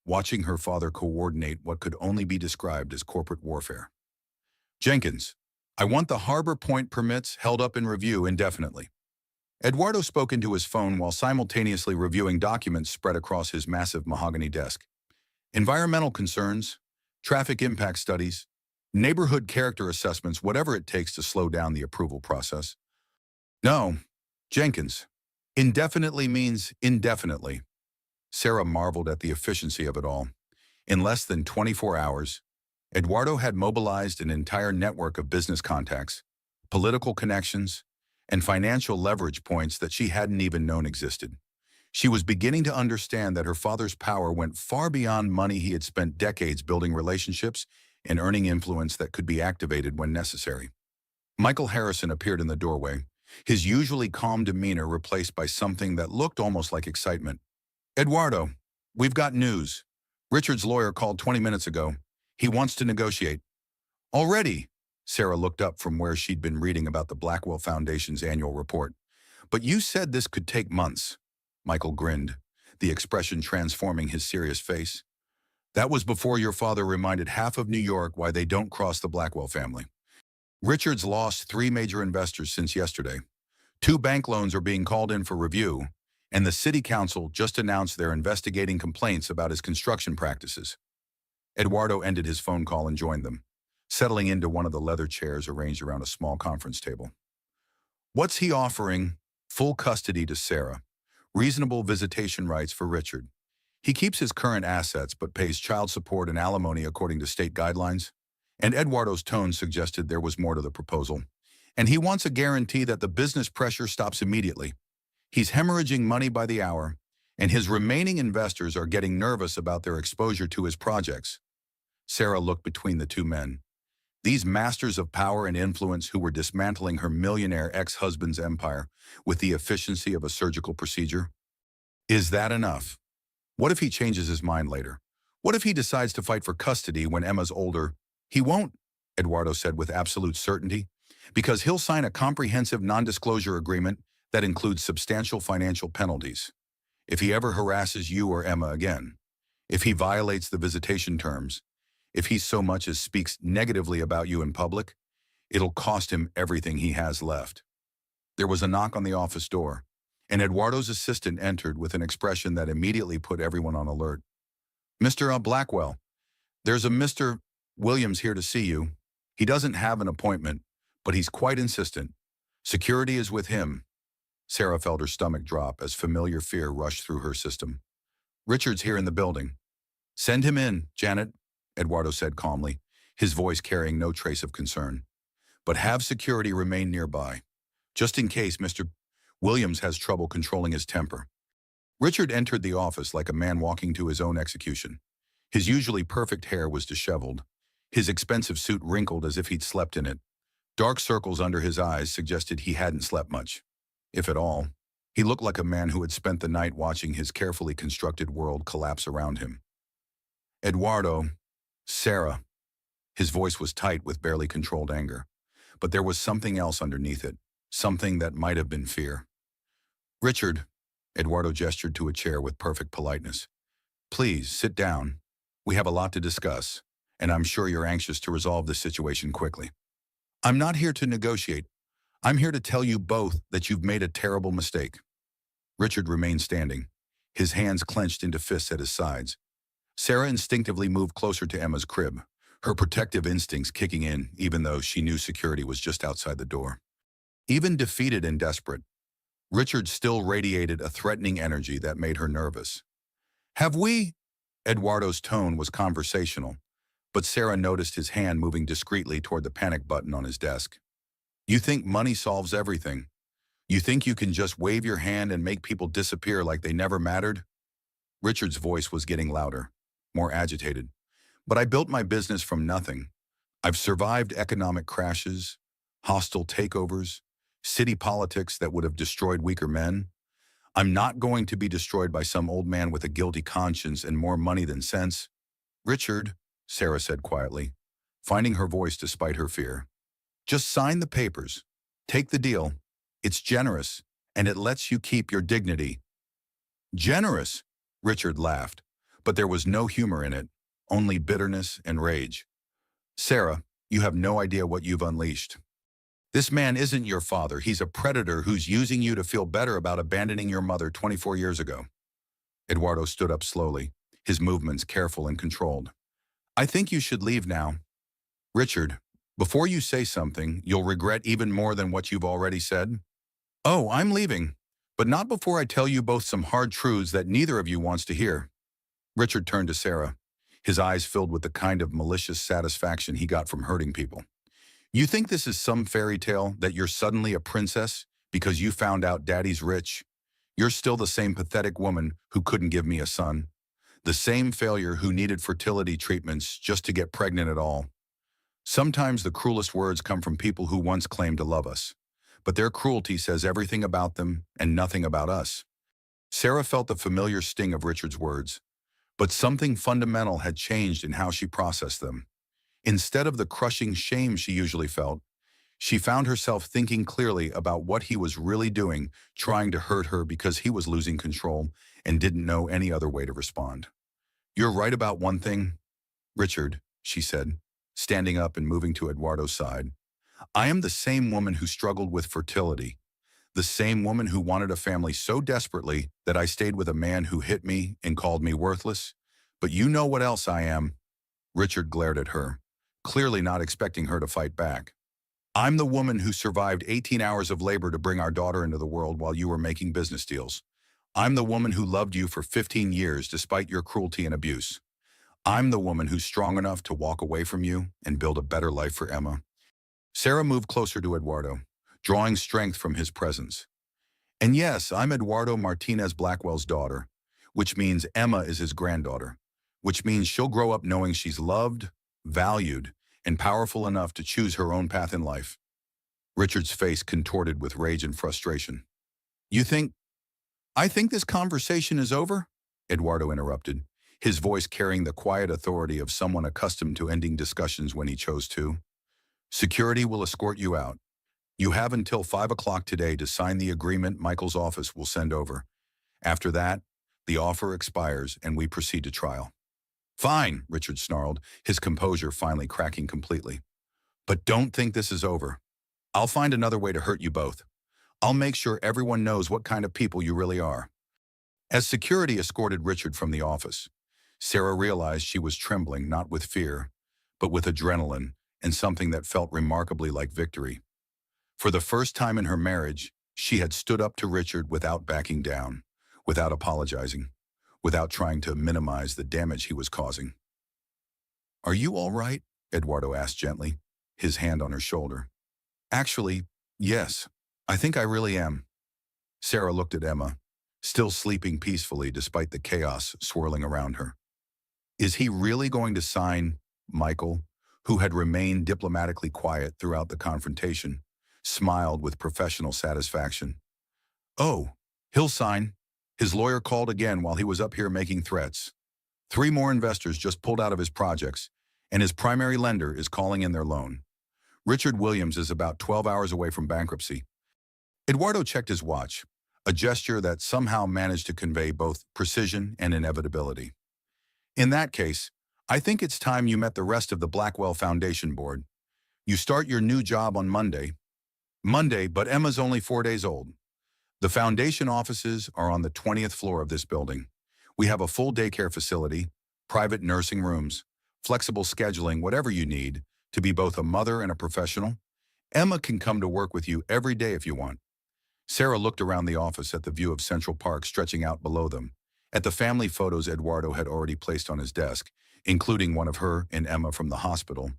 Speaker 1: watching her father coordinate what could only be described as corporate warfare. Jenkins, I want the Harbor Point permits held up in review indefinitely. Eduardo spoke into his phone while simultaneously reviewing documents spread across his massive mahogany desk. Environmental concerns, traffic impact studies, neighborhood character assessments, whatever it takes to slow down the approval process. No, Jenkins. Indefinitely means indefinitely. Sarah marveled at the efficiency of it all. In less than 24 hours, Eduardo had mobilized an entire network of business contacts, political connections, and financial leverage points that she hadn't even known existed. She was beginning to understand that her father's power went far beyond money. He had spent decades building relationships and earning influence that could be activated when necessary. Michael Harrison appeared in the doorway, his usually calm demeanor replaced by something that looked almost like excitement. Eduardo, we've got news. Richard's lawyer called 20 minutes ago. He wants to negotiate. Already? Sarah looked up from where she'd been reading about the Blackwell Foundation's annual report. But you said this could take months. Michael grinned, the expression transforming his serious face. That was before your father reminded half of New York why they don't cross the Blackwell family. Richard's lost 3 major investors since yesterday. 2 bank loans are being called in for review, and the city council just announced they're investigating complaints about his construction practices. Eduardo ended his phone call and joined them, settling into one of the leather chairs arranged around a small conference table. What's he offering? Full custody to Sarah. Reasonable visitation rights for Richard. He keeps his current assets but pays child support and alimony according to state guidelines. And Eduardo's tone suggested there was more to the proposal. And he wants a guarantee that the business pressure stops immediately. He's hemorrhaging money by the hour, and his remaining investors are getting nervous about their exposure to his projects. Sarah looked between the 2 men. These masters of power and influence who were dismantling her millionaire ex-husband's empire with the efficiency of a surgical procedure? Is that enough? What if he changes his mind later? What if he decides to fight for custody when Emma's older? He won't, Eduardo said with absolute certainty, because he'll sign a comprehensive non-disclosure agreement that includes substantial financial penalties. If he ever harasses you or Emma again, if he violates the visitation terms, if he so much as speaks negatively about you in public, it'll cost him everything he has left. There was a knock on the office door, and Eduardo's assistant entered with an expression that immediately put everyone on alert. Mr. Blackwell, there's a Mr. Williams here to see you. He doesn't have an appointment, but he's quite insistent. Security is with him. Sarah felt her stomach drop as familiar fear rushed through her system. Richard's here in the building. Send him in, Janet, Eduardo said calmly, his voice carrying no trace of concern. But have security remain nearby, just in case Mr. Williams has trouble controlling his temper. Richard entered the office like a man walking to his own execution. His usually perfect hair was disheveled, his expensive suit wrinkled as if he'd slept in it. Dark circles under his eyes suggested he hadn't slept much, if at all. He looked like a man who had spent the night watching his carefully constructed world collapse around him. Eduardo, Sarah. His voice was tight with barely controlled anger, but there was something else underneath it, something that might have been fear. Richard, Eduardo gestured to a chair with perfect politeness. Please, sit down. We have a lot to discuss, and I'm sure you're anxious to resolve this situation quickly. I'm not here to negotiate. I'm here to tell you both that you've made a terrible mistake. Richard remained standing, his hands clenched into fists at his sides. Sarah instinctively moved closer to Emma's crib, her protective instincts kicking in even though she knew security was just outside the door. Even defeated and desperate, Richard still radiated a threatening energy that made her nervous. Have we? Eduardo's tone was conversational, but Sarah noticed his hand moving discreetly toward the panic button on his desk. You think money solves everything? You think you can just wave your hand and make people disappear like they never mattered? Richard's voice was getting louder, more agitated. But I built my business from nothing. I've survived economic crashes, hostile takeovers, city politics that would have destroyed weaker men. I'm not going to be destroyed by some old man with a guilty conscience and more money than sense. Richard, Sarah said quietly, finding her voice despite her fear. Just sign the papers. Take the deal. It's generous, and it lets you keep your dignity. Generous? Richard laughed, but there was no humor in it, only bitterness and rage. Sarah, you have no idea what you've unleashed. This man isn't your father. He's a predator who's using you to feel better about abandoning your mother 24 years ago. Eduardo stood up slowly, his movements careful and controlled. I think you should leave now. Richard, before you say something, you'll regret even more than what you've already said. Oh, I'm leaving, but not before I tell you both some hard truths that neither of you wants to hear. Richard turned to Sarah, his eyes filled with the kind of malicious satisfaction he got from hurting people. You think this is some fairy tale that you're suddenly a princess because you found out daddy's rich? You're still the same pathetic woman who couldn't give me a son. The same failure who needed fertility treatments just to get pregnant at all. Sometimes the cruelest words come from people who once claimed to love us, but their cruelty says everything about them and nothing about us. Sarah felt the familiar sting of Richard's words, but something fundamental had changed in how she processed them. Instead of the crushing shame she usually felt, she found herself thinking clearly about what he was really doing, trying to hurt her because he was losing control and didn't know any other way to respond. You're right about one thing, Richard, she said, standing up and moving to Eduardo's side. I am the same woman who struggled with fertility, the same woman who wanted a family so desperately that I stayed with a man who hit me and called me worthless. But you know what else I am? Richard glared at her, clearly not expecting her to fight back. I'm the woman who survived 18 hours of labor to bring our daughter into the world while you were making business deals. I'm the woman who loved you for 15 years despite your cruelty and abuse. I'm the woman who's strong enough to walk away from you and build a better life for Emma. Sarah moved closer to Eduardo, drawing strength from his presence. And yes, I'm Eduardo Martinez Blackwell's daughter, which means Emma is his granddaughter, which means she'll grow up knowing she's loved, valued, and powerful enough to choose her own path in life. Richard's face contorted with rage and frustration. You think, I think this conversation is over? Eduardo interrupted, his voice carrying the quiet authority of someone accustomed to ending discussions when he chose to. Security will escort you out. You have until 5 o'clock today to sign the agreement Michael's office will send over. After that, the offer expires and we proceed to trial. Fine, Richard snarled, his composure finally cracking completely. But don't think this is over. I'll find another way to hurt you both. I'll make sure everyone knows what kind of people you really are. As security escorted Richard from the office, Sarah realized she was trembling not with fear, but with adrenaline and something that felt remarkably like victory. For the first time in her marriage, she had stood up to Richard without backing down, without apologizing, without trying to minimize the damage he was causing. Are you all right? Eduardo asked gently, his hand on her shoulder. Actually, yes, I think I really am. Sarah looked at Emma, still sleeping peacefully despite the chaos swirling around her. Is he really going to sign? Michael, who had remained diplomatically quiet throughout the confrontation, smiled with professional satisfaction. Oh, he'll sign. His lawyer called again while he was up here making threats. 3 more investors just pulled out of his projects, and his primary lender is calling in their loan. Richard Williams is about 12 hours away from bankruptcy. Eduardo checked his watch, a gesture that somehow managed to convey both precision and inevitability. In that case, I think it's time you met the rest of the Blackwell Foundation board. You start your new job on Monday. Monday, but Emma's only 4 days old. The foundation offices are on the 20th floor of this building. We have a full daycare facility, private nursing rooms, flexible scheduling, whatever you need to be both a mother and a professional. Emma can come to work with you every day if you want. Sarah looked around the office at the view of Central Park stretching out below them, at the family photos Eduardo had already placed on his desk, including one of her and Emma from the hospital,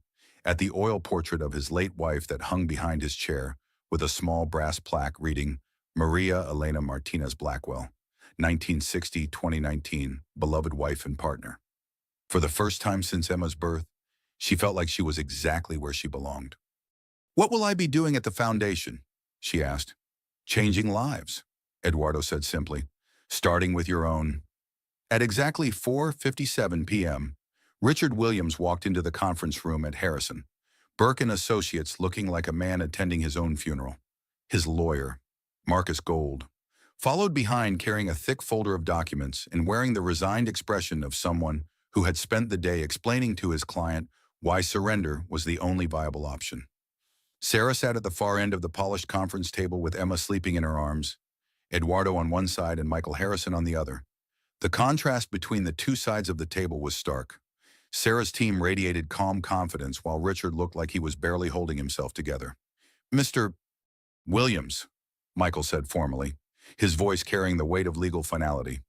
Speaker 1: at the oil portrait of his late wife that hung behind his chair with a small brass plaque reading, Maria Elena Martinez Blackwell, 1960-2019, beloved wife and partner. For the first time since Emma's birth, she felt like she was exactly where she belonged. What will I be doing at the foundation? She asked. Changing lives, Eduardo said simply, starting with your own. At exactly 4:57 p.m., Richard Williams walked into the conference room at Harrison, Burke and Associates, looking like a man attending his own funeral. His lawyer, Marcus Gold, followed behind carrying a thick folder of documents and wearing the resigned expression of someone who had spent the day explaining to his client why surrender was the only viable option. Sarah sat at the far end of the polished conference table with Emma sleeping in her arms, Eduardo on one side and Michael Harrison on the other. The contrast between the two sides of the table was stark. Sarah's team radiated calm confidence while Richard looked like he was barely holding himself together. Mr. Williams, Michael said formally, his voice carrying the weight of legal finality.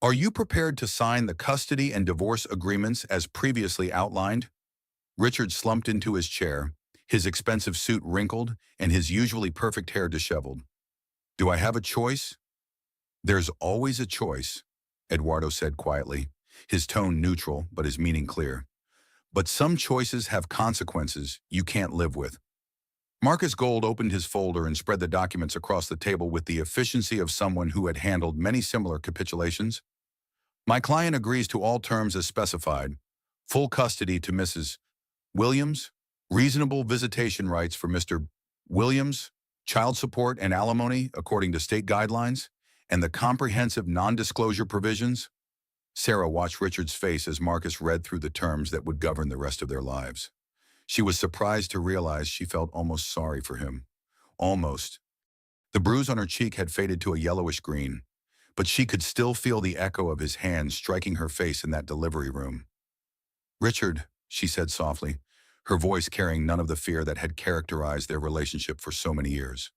Speaker 1: Are you prepared to sign the custody and divorce agreements as previously outlined? Richard slumped into his chair, his expensive suit wrinkled and his usually perfect hair disheveled. Do I have a choice? There's always a choice, Eduardo said quietly, his tone neutral but his meaning clear. But some choices have consequences you can't live with. Marcus Gold opened his folder and spread the documents across the table with the efficiency of someone who had handled many similar capitulations. My client agrees to all terms as specified. Full custody to Mrs. Williams, reasonable visitation rights for Mr. Williams, child support and alimony according to state guidelines, and the comprehensive non-disclosure provisions. Sarah watched Richard's face as Marcus read through the terms that would govern the rest of their lives. She was surprised to realize she felt almost sorry for him. Almost. The bruise on her cheek had faded to a yellowish green, but she could still feel the echo of his hand striking her face in that delivery room. Richard, she said softly, her voice carrying none of the fear that had characterized their relationship for so many years.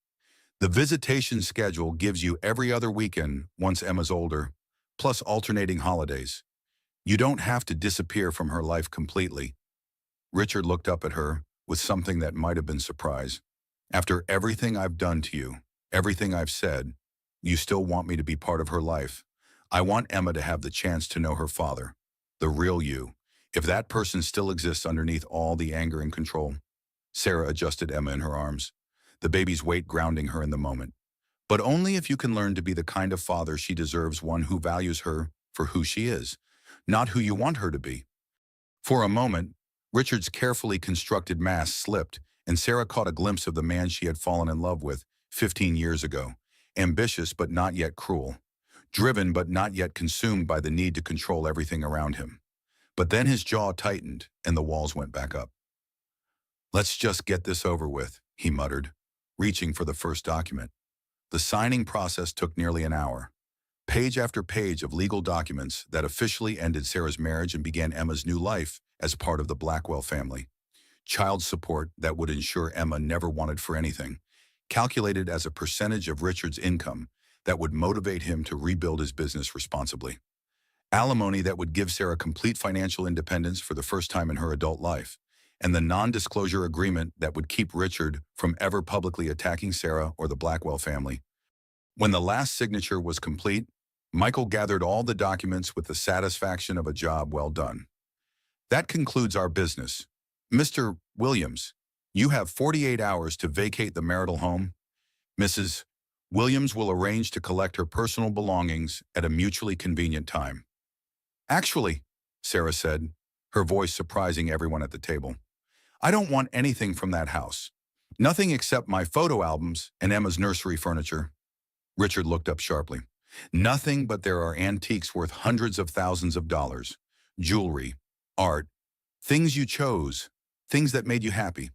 Speaker 1: The visitation schedule gives you every other weekend once Emma's older, plus alternating holidays. You don't have to disappear from her life completely. Richard looked up at her with something that might have been surprise. After everything I've done to you, everything I've said, you still want me to be part of her life. I want Emma to have the chance to know her father, the real you, If that person still exists underneath all the anger and control. Sarah adjusted Emma in her arms, the baby's weight grounding her in the moment. But only if you can learn to be the kind of father she deserves, one who values her for who she is, not who you want her to be. For a moment, Richard's carefully constructed mask slipped, and Sarah caught a glimpse of the man she had fallen in love with 15 years ago, ambitious but not yet cruel, driven but not yet consumed by the need to control everything around him. But then his jaw tightened, and the walls went back up. "Let's just get this over with," he muttered, reaching for the first document. The signing process took nearly an hour. Page after page of legal documents that officially ended Sarah's marriage and began Emma's new life as part of the Blackwell family. Child support that would ensure Emma never wanted for anything, calculated as a percentage of Richard's income that would motivate him to rebuild his business responsibly. Alimony that would give Sarah complete financial independence for the first time in her adult life, and the non-disclosure agreement that would keep Richard from ever publicly attacking Sarah or the Blackwell family. When the last signature was complete, Michael gathered all the documents with the satisfaction of a job well done. "That concludes our business. Mr. Williams, you have 48 hours to vacate the marital home. Mrs. Williams will arrange to collect her personal belongings at a mutually convenient time." "Actually," Sarah said, her voice surprising everyone at the table, "I don't want anything from that house. Nothing except my photo albums and Emma's nursery furniture." Richard looked up sharply. "Nothing, but there are antiques worth hundreds of thousands of dollars. Jewelry, art, things you chose, things that made you happy."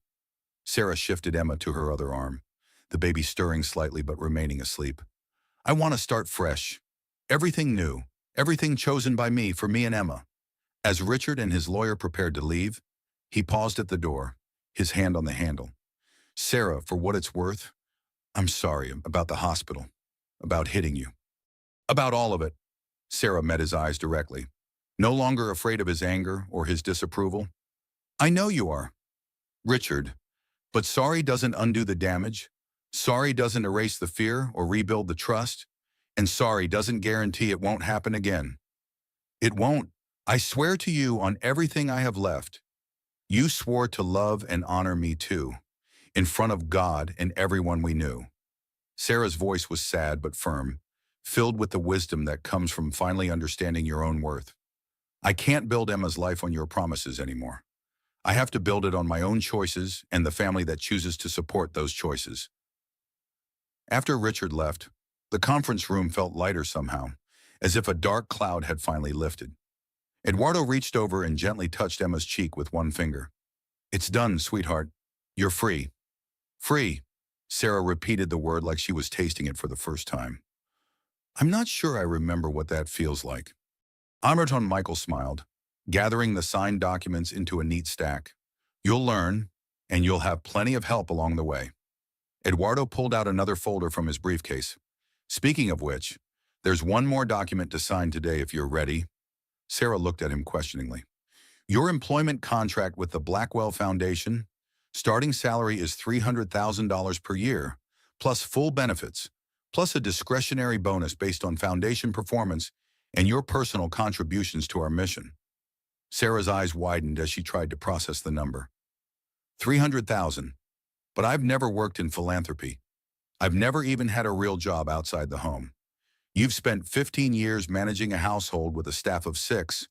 Speaker 1: Sarah shifted Emma to her other arm, the baby stirring slightly but remaining asleep. "I want to start fresh. Everything new, everything chosen by me for me and Emma." As Richard and his lawyer prepared to leave, he paused at the door, his hand on the handle. "Sarah, for what it's worth, I'm sorry about the hospital, about hitting you. About all of it." Sarah met his eyes directly, no longer afraid of his anger or his disapproval. "I know you are, Richard, but sorry doesn't undo the damage. Sorry doesn't erase the fear or rebuild the trust. And sorry doesn't guarantee it won't happen again. It won't. I swear to you on everything I have left. You swore to love and honor me too, in front of God and everyone we knew." Sarah's voice was sad but firm, filled with the wisdom that comes from finally understanding your own worth. "I can't build Emma's life on your promises anymore. I have to build it on my own choices and the family that chooses to support those choices." After Richard left, the conference room felt lighter somehow, as if a dark cloud had finally lifted. Eduardo reached over and gently touched Emma's cheek with one finger. "It's done, sweetheart. You're free." "Free." Sarah repeated the word like she was tasting it for the first time. "I'm not sure I remember what that feels like." Amerton Michael smiled, gathering the signed documents into a neat stack. "You'll learn, and you'll have plenty of help along the way." Eduardo pulled out another folder from his briefcase. "Speaking of which, there's one more document to sign today if you're ready." Sarah looked at him questioningly. "Your employment contract with the Blackwell Foundation. Starting salary is $300,000 per year, plus full benefits, plus a discretionary bonus based on foundation performance and your personal contributions to our mission." Sarah's eyes widened as she tried to process the number. 300,000. But I've never worked in philanthropy. I've never even had a real job outside the home. You've spent 15 years managing a household with a staff of 6,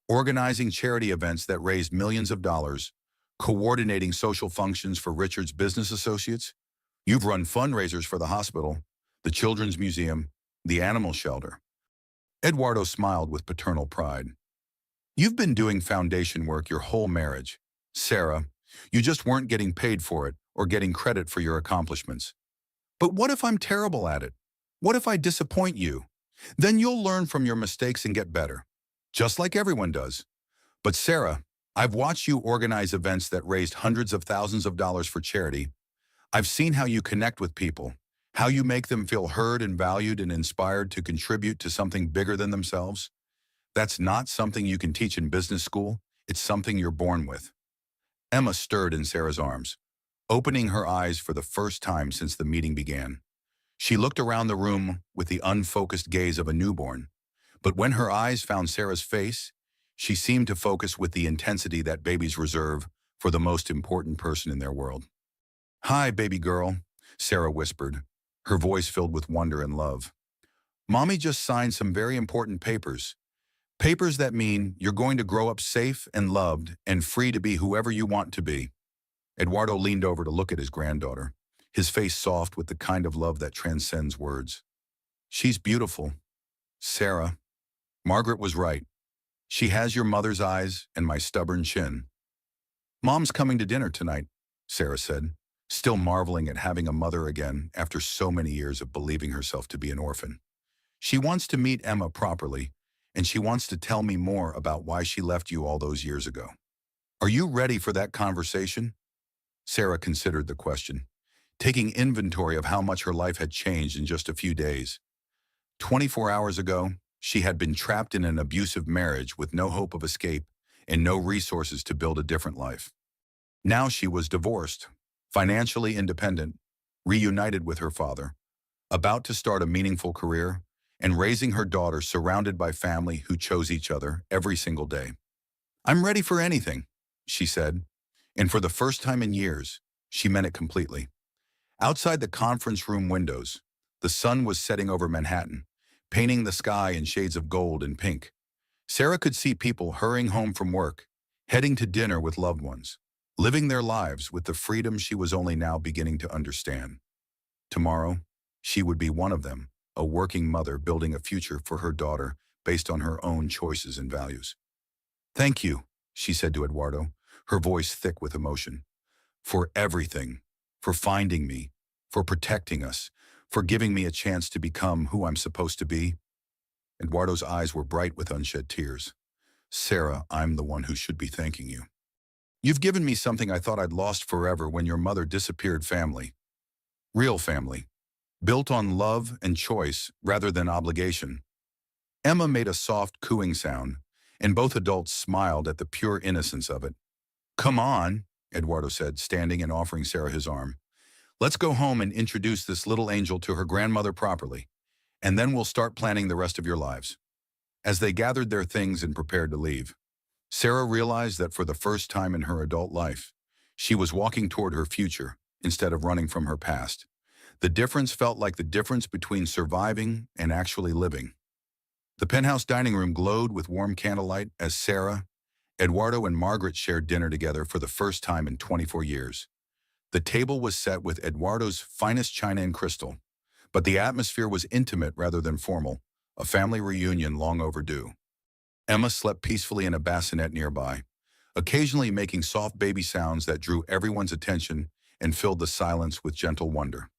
Speaker 1: organizing charity events that raised millions of dollars, coordinating social functions for Richard's business associates. You've run fundraisers for the hospital, the Children's Museum, the animal shelter. Eduardo smiled with paternal pride. "You've been doing foundation work your whole marriage, Sarah. You just weren't getting paid for it or getting credit for your accomplishments. But what if I'm terrible at it? What if I disappoint you? Then you'll learn from your mistakes and get better, just like everyone does. But Sarah, I've watched you organize events that raised hundreds of thousands of dollars for charity. I've seen how you connect with people, how you make them feel heard and valued and inspired to contribute to something bigger than themselves. That's not something you can teach in business school. It's something you're born with." Emma stirred in Sarah's arms, opening her eyes for the first time since the meeting began. She looked around the room with the unfocused gaze of a newborn, but when her eyes found Sarah's face, She seemed to focus with the intensity that babies reserve for the most important person in their world. "Hi, baby girl," Sarah whispered, her voice filled with wonder and love. "Mommy just signed some very important papers. Papers that mean you're going to grow up safe and loved and free to be whoever you want to be." Eduardo leaned over to look at his granddaughter, his face soft with the kind of love that transcends words. "She's beautiful, Sarah. Margaret was right. She has your mother's eyes and my stubborn chin." "Mom's coming to dinner tonight," Sarah said, still marveling at having a mother again after so many years of believing herself to be an orphan. "She wants to meet Emma properly, and she wants to tell me more about why she left you all those years ago. Are you ready for that conversation?" Sarah considered the question, taking inventory of how much her life had changed in just a few days. 24 hours ago, she had been trapped in an abusive marriage with no hope of escape and no resources to build a different life. Now she was divorced, financially independent, reunited with her father, about to start a meaningful career, and raising her daughter surrounded by family who chose each other every single day. "I'm ready for anything," she said, and for the first time in years, she meant it completely. Outside the conference room windows, the sun was setting over Manhattan, painting the sky in shades of gold and pink. Sarah could see people hurrying home from work, heading to dinner with loved ones, living their lives with the freedom she was only now beginning to understand. Tomorrow, she would be one of them, a working mother building a future for her daughter based on her own choices and values. "Thank you," she said to Eduardo, her voice thick with emotion, "for everything, for finding me, for protecting us, for giving me a chance to become who I'm supposed to be." Eduardo's eyes were bright with unshed tears. "Sarah, I'm the one who should be thanking you. You've given me something I thought I'd lost forever when your mother disappeared: family. Real family. Built on love and choice rather than obligation." Emma made a soft cooing sound, and both adults smiled at the pure innocence of it. "Come on," Eduardo said, standing and offering Sarah his arm. "Let's go home and introduce this little angel to her grandmother properly, and then we'll start planning the rest of your lives." As they gathered their things and prepared to leave, Sarah realized that for the first time in her adult life, she was walking toward her future instead of running from her past. The difference felt like the difference between surviving and actually living. The penthouse dining room glowed with warm candlelight as Sarah, Eduardo, and Margaret shared dinner together for the first time in 24 years. The table was set with Eduardo's finest china and crystal, but the atmosphere was intimate rather than formal, a family reunion long overdue. Emma slept peacefully in a bassinet nearby, occasionally making soft baby sounds that drew everyone's attention and filled the silence with gentle wonder.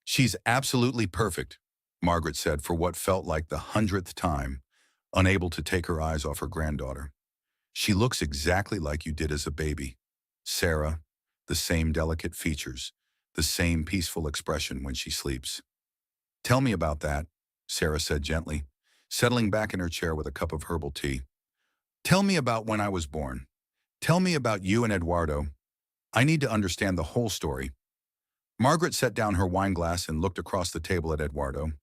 Speaker 1: "She's absolutely perfect," Margaret said for what felt like the 100th time, unable to take her eyes off her granddaughter. "She looks exactly like you did as a baby, Sarah, the same delicate features, the same peaceful expression when she sleeps." "Tell me about that," Sarah said gently, settling back in her chair with a cup of herbal tea. "Tell me about when I was born. Tell me about you and Eduardo. I need to understand the whole story." Margaret set down her wine glass and looked across the table at Eduardo,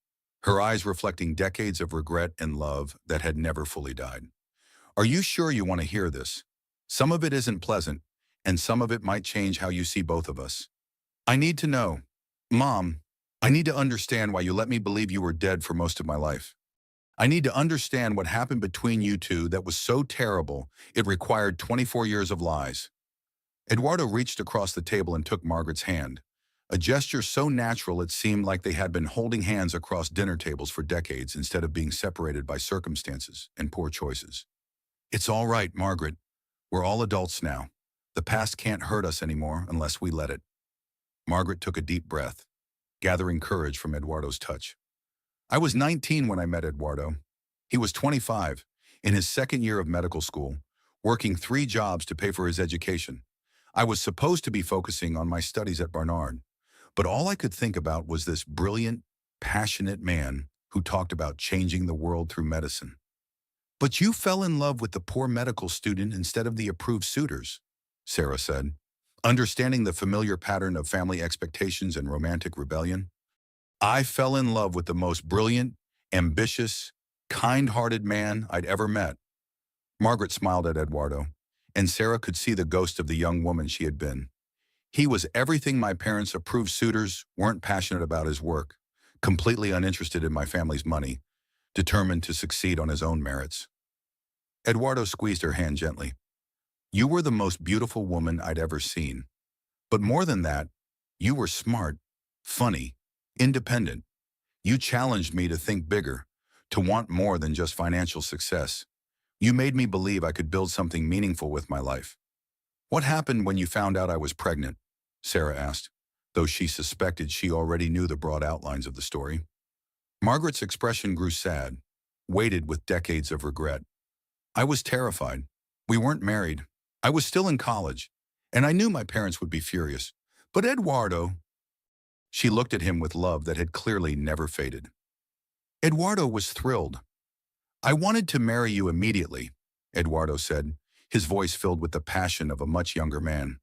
Speaker 1: her eyes reflecting decades of regret and love that had never fully died. "Are you sure you want to hear this? Some of it isn't pleasant, and some of it might change how you see both of us." "I need to know. Mom, I need to understand why you let me believe you were dead for most of my life. I need to understand what happened between you two that was so terrible it required 24 years of lies." Eduardo reached across the table and took Margaret's hand, a gesture so natural it seemed like they had been holding hands across dinner tables for decades instead of being separated by circumstances and poor choices. "It's all right, Margaret. We're all adults now. The past can't hurt us anymore unless we let it." Margaret took a deep breath, gathering courage from Eduardo's touch. "I was 19 when I met Eduardo. He was 25, in his second year of medical school, working 3 jobs to pay for his education. I was supposed to be focusing on my studies at Barnard, but all I could think about was this brilliant, passionate man who talked about changing the world through medicine." "But you fell in love with the poor medical student instead of the approved suitors," Sarah said, understanding the familiar pattern of family expectations and romantic rebellion. "I fell in love with the most brilliant, ambitious, kind-hearted man I'd ever met. Margaret smiled at Eduardo, and Sarah could see the ghost of the young woman she had been. He was everything my parents' approved suitors weren't passionate about his work, completely uninterested in my family's money, determined to succeed on his own merits. Eduardo squeezed her hand gently. You were the most beautiful woman I'd ever seen. But more than that, you were smart, funny, independent. You challenged me to think bigger, to want more than just financial success. You made me believe I could build something meaningful with my life. What happened when you found out I was pregnant? Sarah asked, though she suspected she already knew the broad outlines of the story. Margaret's expression grew sad, weighted with decades of regret. I was terrified. We weren't married. I was still in college, and I knew my parents would be furious. But Eduardo, she looked at him with love that had clearly never faded. Eduardo was thrilled. I wanted to marry you immediately, Eduardo said, his voice filled with the passion of a much younger man.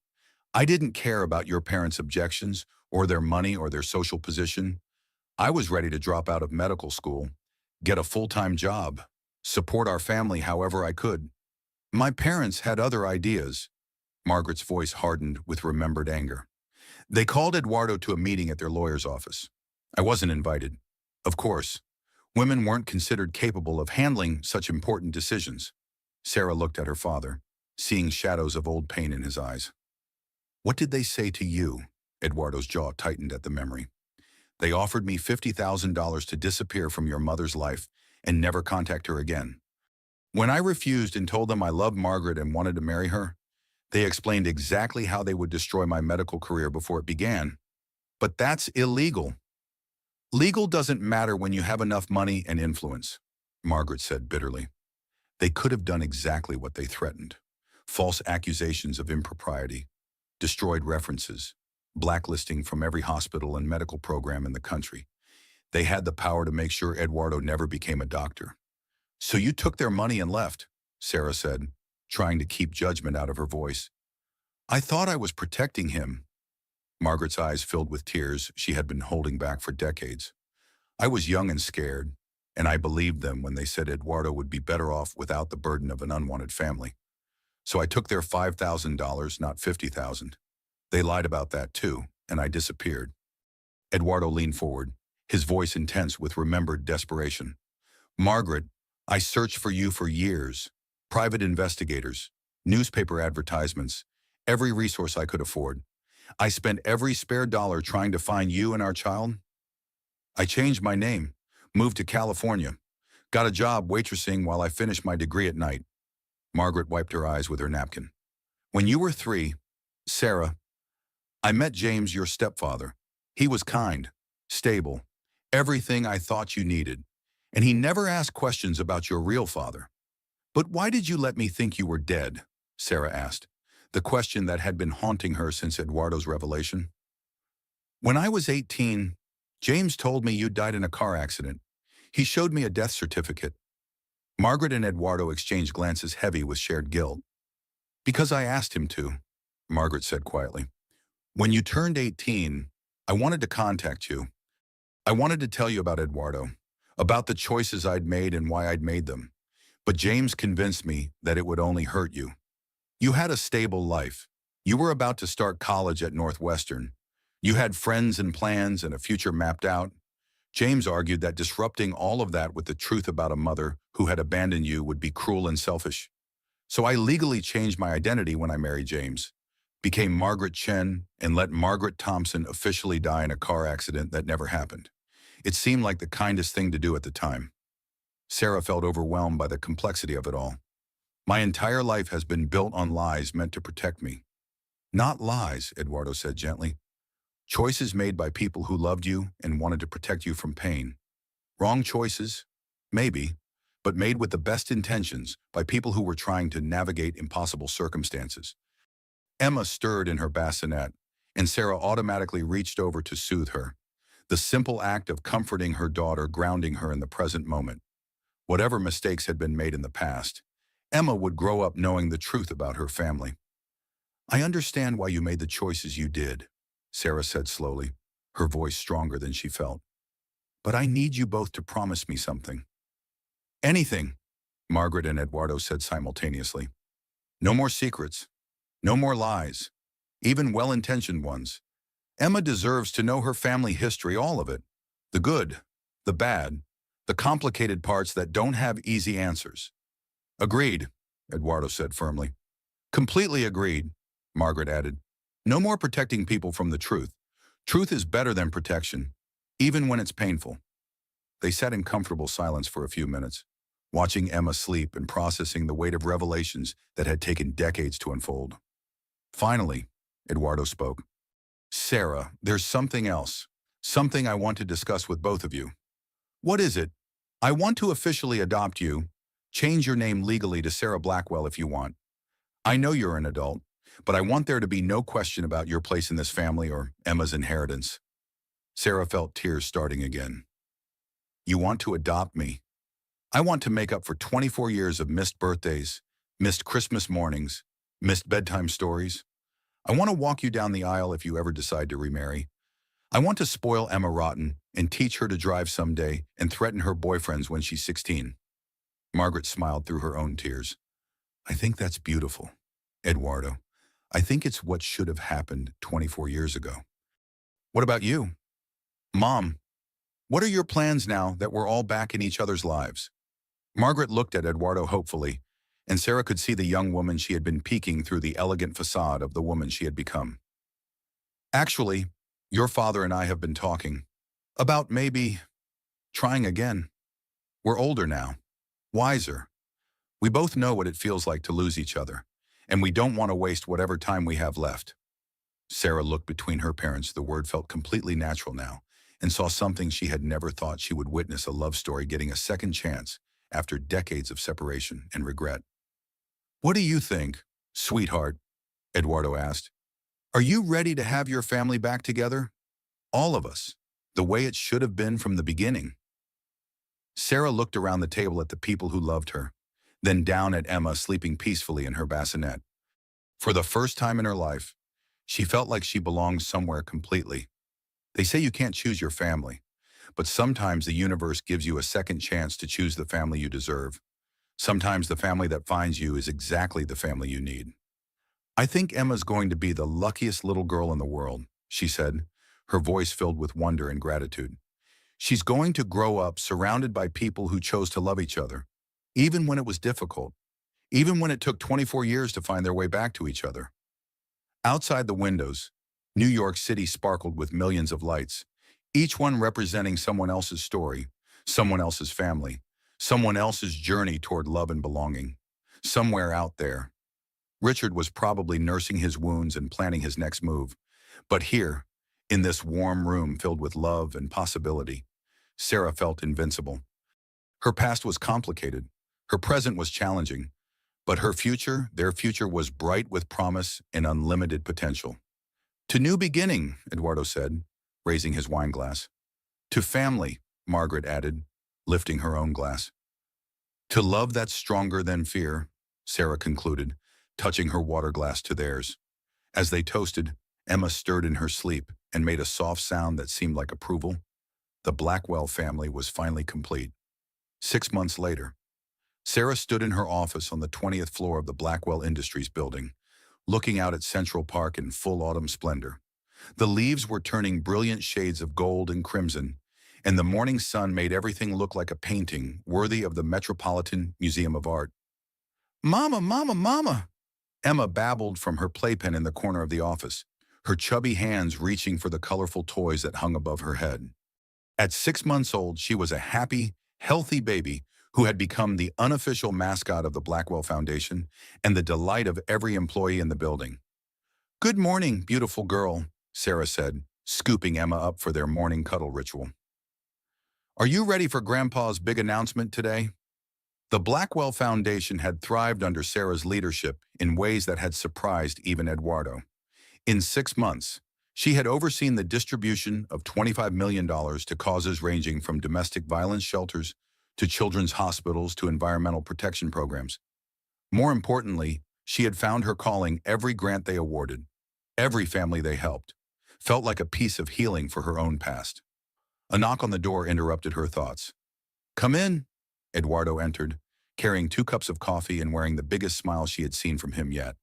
Speaker 1: I didn't care about your parents' objections or their money or their social position. I was ready to drop out of medical school, get a full-time job, support our family however I could. My parents had other ideas. Margaret's voice hardened with remembered anger. They called Eduardo to a meeting at their lawyer's office. I wasn't invited. Of course, women weren't considered capable of handling such important decisions. Sarah looked at her father, seeing shadows of old pain in his eyes. What did they say to you? Eduardo's jaw tightened at the memory. They offered me $50,000 to disappear from your mother's life and never contact her again. When I refused and told them I loved Margaret and wanted to marry her, they explained exactly how they would destroy my medical career before it began. But that's illegal. Legal doesn't matter when you have enough money and influence, Margaret said bitterly. They could have done exactly what they threatened. False accusations of impropriety, destroyed references, blacklisting from every hospital and medical program in the country. They had the power to make sure Eduardo never became a doctor. So you took their money and left, Sarah said, trying to keep judgment out of her voice. I thought I was protecting him. Margaret's eyes filled with tears she had been holding back for decades. I was young and scared, and I believed them when they said Eduardo would be better off without the burden of an unwanted family. So I took their $5,000, not $50,000. They lied about that too, and I disappeared. Eduardo leaned forward, his voice intense with remembered desperation. Margaret, I searched for you for years. Private investigators, newspaper advertisements, every resource I could afford. I spent every spare dollar trying to find you and our child. I changed my name, moved to California, got a job waitressing while I finished my degree at night. Margaret wiped her eyes with her napkin. When you were 3, Sarah, I met James, your stepfather. He was kind, stable, everything I thought you needed, and he never asked questions about your real father. But why did you let me think you were dead? Sarah asked, the question that had been haunting her since Eduardo's revelation. When I was 18, James told me you died in a car accident. He showed me a death certificate. Margaret and Eduardo exchanged glances heavy with shared guilt. Because I asked him to, Margaret said quietly. When you turned 18, I wanted to contact you. I wanted to tell you about Eduardo, about the choices I'd made and why I'd made them. But James convinced me that it would only hurt you. You had a stable life. You were about to start college at Northwestern. You had friends and plans and a future mapped out. James argued that disrupting all of that with the truth about a mother who had abandoned you would be cruel and selfish. So I legally changed my identity when I married James, became Margaret Chen, and let Margaret Thompson officially die in a car accident that never happened. It seemed like the kindest thing to do at the time. Sarah felt overwhelmed by the complexity of it all. My entire life has been built on lies meant to protect me. Not lies, Eduardo said gently. Choices made by people who loved you and wanted to protect you from pain. Wrong choices? Maybe, but made with the best intentions by people who were trying to navigate impossible circumstances. Emma stirred in her bassinet, and Sarah automatically reached over to soothe her. The simple act of comforting her daughter, grounding her in the present moment. Whatever mistakes had been made in the past, Emma would grow up knowing the truth about her family. I understand why you made the choices you did, Sarah said slowly, her voice stronger than she felt. But I need you both to promise me something. Anything, Margaret and Eduardo said simultaneously. No more secrets. No more lies. Even well-intentioned ones. Emma deserves to know her family history, all of it. The good, the bad, the complicated parts that don't have easy answers. Agreed, Eduardo said firmly. Completely agreed, Margaret added. No more protecting people from the truth. Truth is better than protection, even when it's painful. They sat in comfortable silence for a few minutes, watching Emma sleep and processing the weight of revelations that had taken decades to unfold. Finally, Eduardo spoke. Sarah, there's something else. Something I want to discuss with both of you. What is it? I want to officially adopt you. Change your name legally to Sarah Blackwell if you want. I know you're an adult, but I want there to be no question about your place in this family or Emma's inheritance. Sarah felt tears starting again. You want to adopt me? I want to make up for 24 years of missed birthdays, missed Christmas mornings, missed bedtime stories. I want to walk you down the aisle if you ever decide to remarry. I want to spoil Emma rotten and teach her to drive someday and threaten her boyfriends when she's 16. Margaret smiled through her own tears. I think that's beautiful, Eduardo. I think it's what should have happened 24 years ago. What about you? Mom, what are your plans now that we're all back in each other's lives? Margaret looked at Eduardo hopefully, and Sarah could see the young woman she had been peeking through the elegant facade of the woman she had become. Actually, your father and I have been talking about maybe trying again. We're older now, wiser. We both know what it feels like to lose each other, and we don't want to waste whatever time we have left. Sarah looked between her parents. The word felt completely natural now, and saw something she had never thought she would witness, a love story getting a second chance after decades of separation and regret. What do you think, sweetheart? Eduardo asked. Are you ready to have your family back together? All of us, the way it should have been from the beginning. Sarah looked around the table at the people who loved her, then down at Emma sleeping peacefully in her bassinet. For the first time in her life, she felt like she belonged somewhere completely. They say you can't choose your family, but sometimes the universe gives you a second chance to choose the family you deserve. Sometimes the family that finds you is exactly the family you need. I think Emma's going to be the luckiest little girl in the world, she said, her voice filled with wonder and gratitude. She's going to grow up surrounded by people who chose to love each other, even when it was difficult, even when it took 24 years to find their way back to each other. Outside the windows, New York City sparkled with millions of lights, each one representing someone else's story, someone else's family, someone else's journey toward love and belonging. Somewhere out there, Richard was probably nursing his wounds and planning his next move. But here, in this warm room filled with love and possibility, Sarah felt invincible. Her past was complicated, her present was challenging, but her future, their future, was bright with promise and unlimited potential. To new beginning, Eduardo said, raising his wine glass. To family, Margaret added, lifting her own glass. To love that's stronger than fear, Sarah concluded, touching her water glass to theirs. As they toasted, Emma stirred in her sleep and made a soft sound that seemed like approval. The Blackwell family was finally complete. 6 months later, Sarah stood in her office on the 20th floor of the Blackwell Industries building, looking out at Central Park in full autumn splendor. The leaves were turning brilliant shades of gold and crimson, and the morning sun made everything look like a painting worthy of the Metropolitan Museum of Art. Mama, mama, mama! Emma babbled from her playpen in the corner of the office, her chubby hands reaching for the colorful toys that hung above her head. At 6 months old, she was a happy, healthy baby who had become the unofficial mascot of the Blackwell Foundation and the delight of every employee in the building. Good morning, beautiful girl, Sarah said, scooping Emma up for their morning cuddle ritual. Are you ready for Grandpa's big announcement today? The Blackwell Foundation had thrived under Sarah's leadership in ways that had surprised even Eduardo. In 6 months, she had overseen the distribution of $25 million to causes ranging from domestic violence shelters to children's hospitals to environmental protection programs. More importantly, she had found her calling. Every grant they awarded, every family they helped, felt like a piece of healing for her own past. A knock on the door interrupted her thoughts. Come in, Eduardo entered, carrying 2 cups of coffee and wearing the biggest smile she had seen from him yet.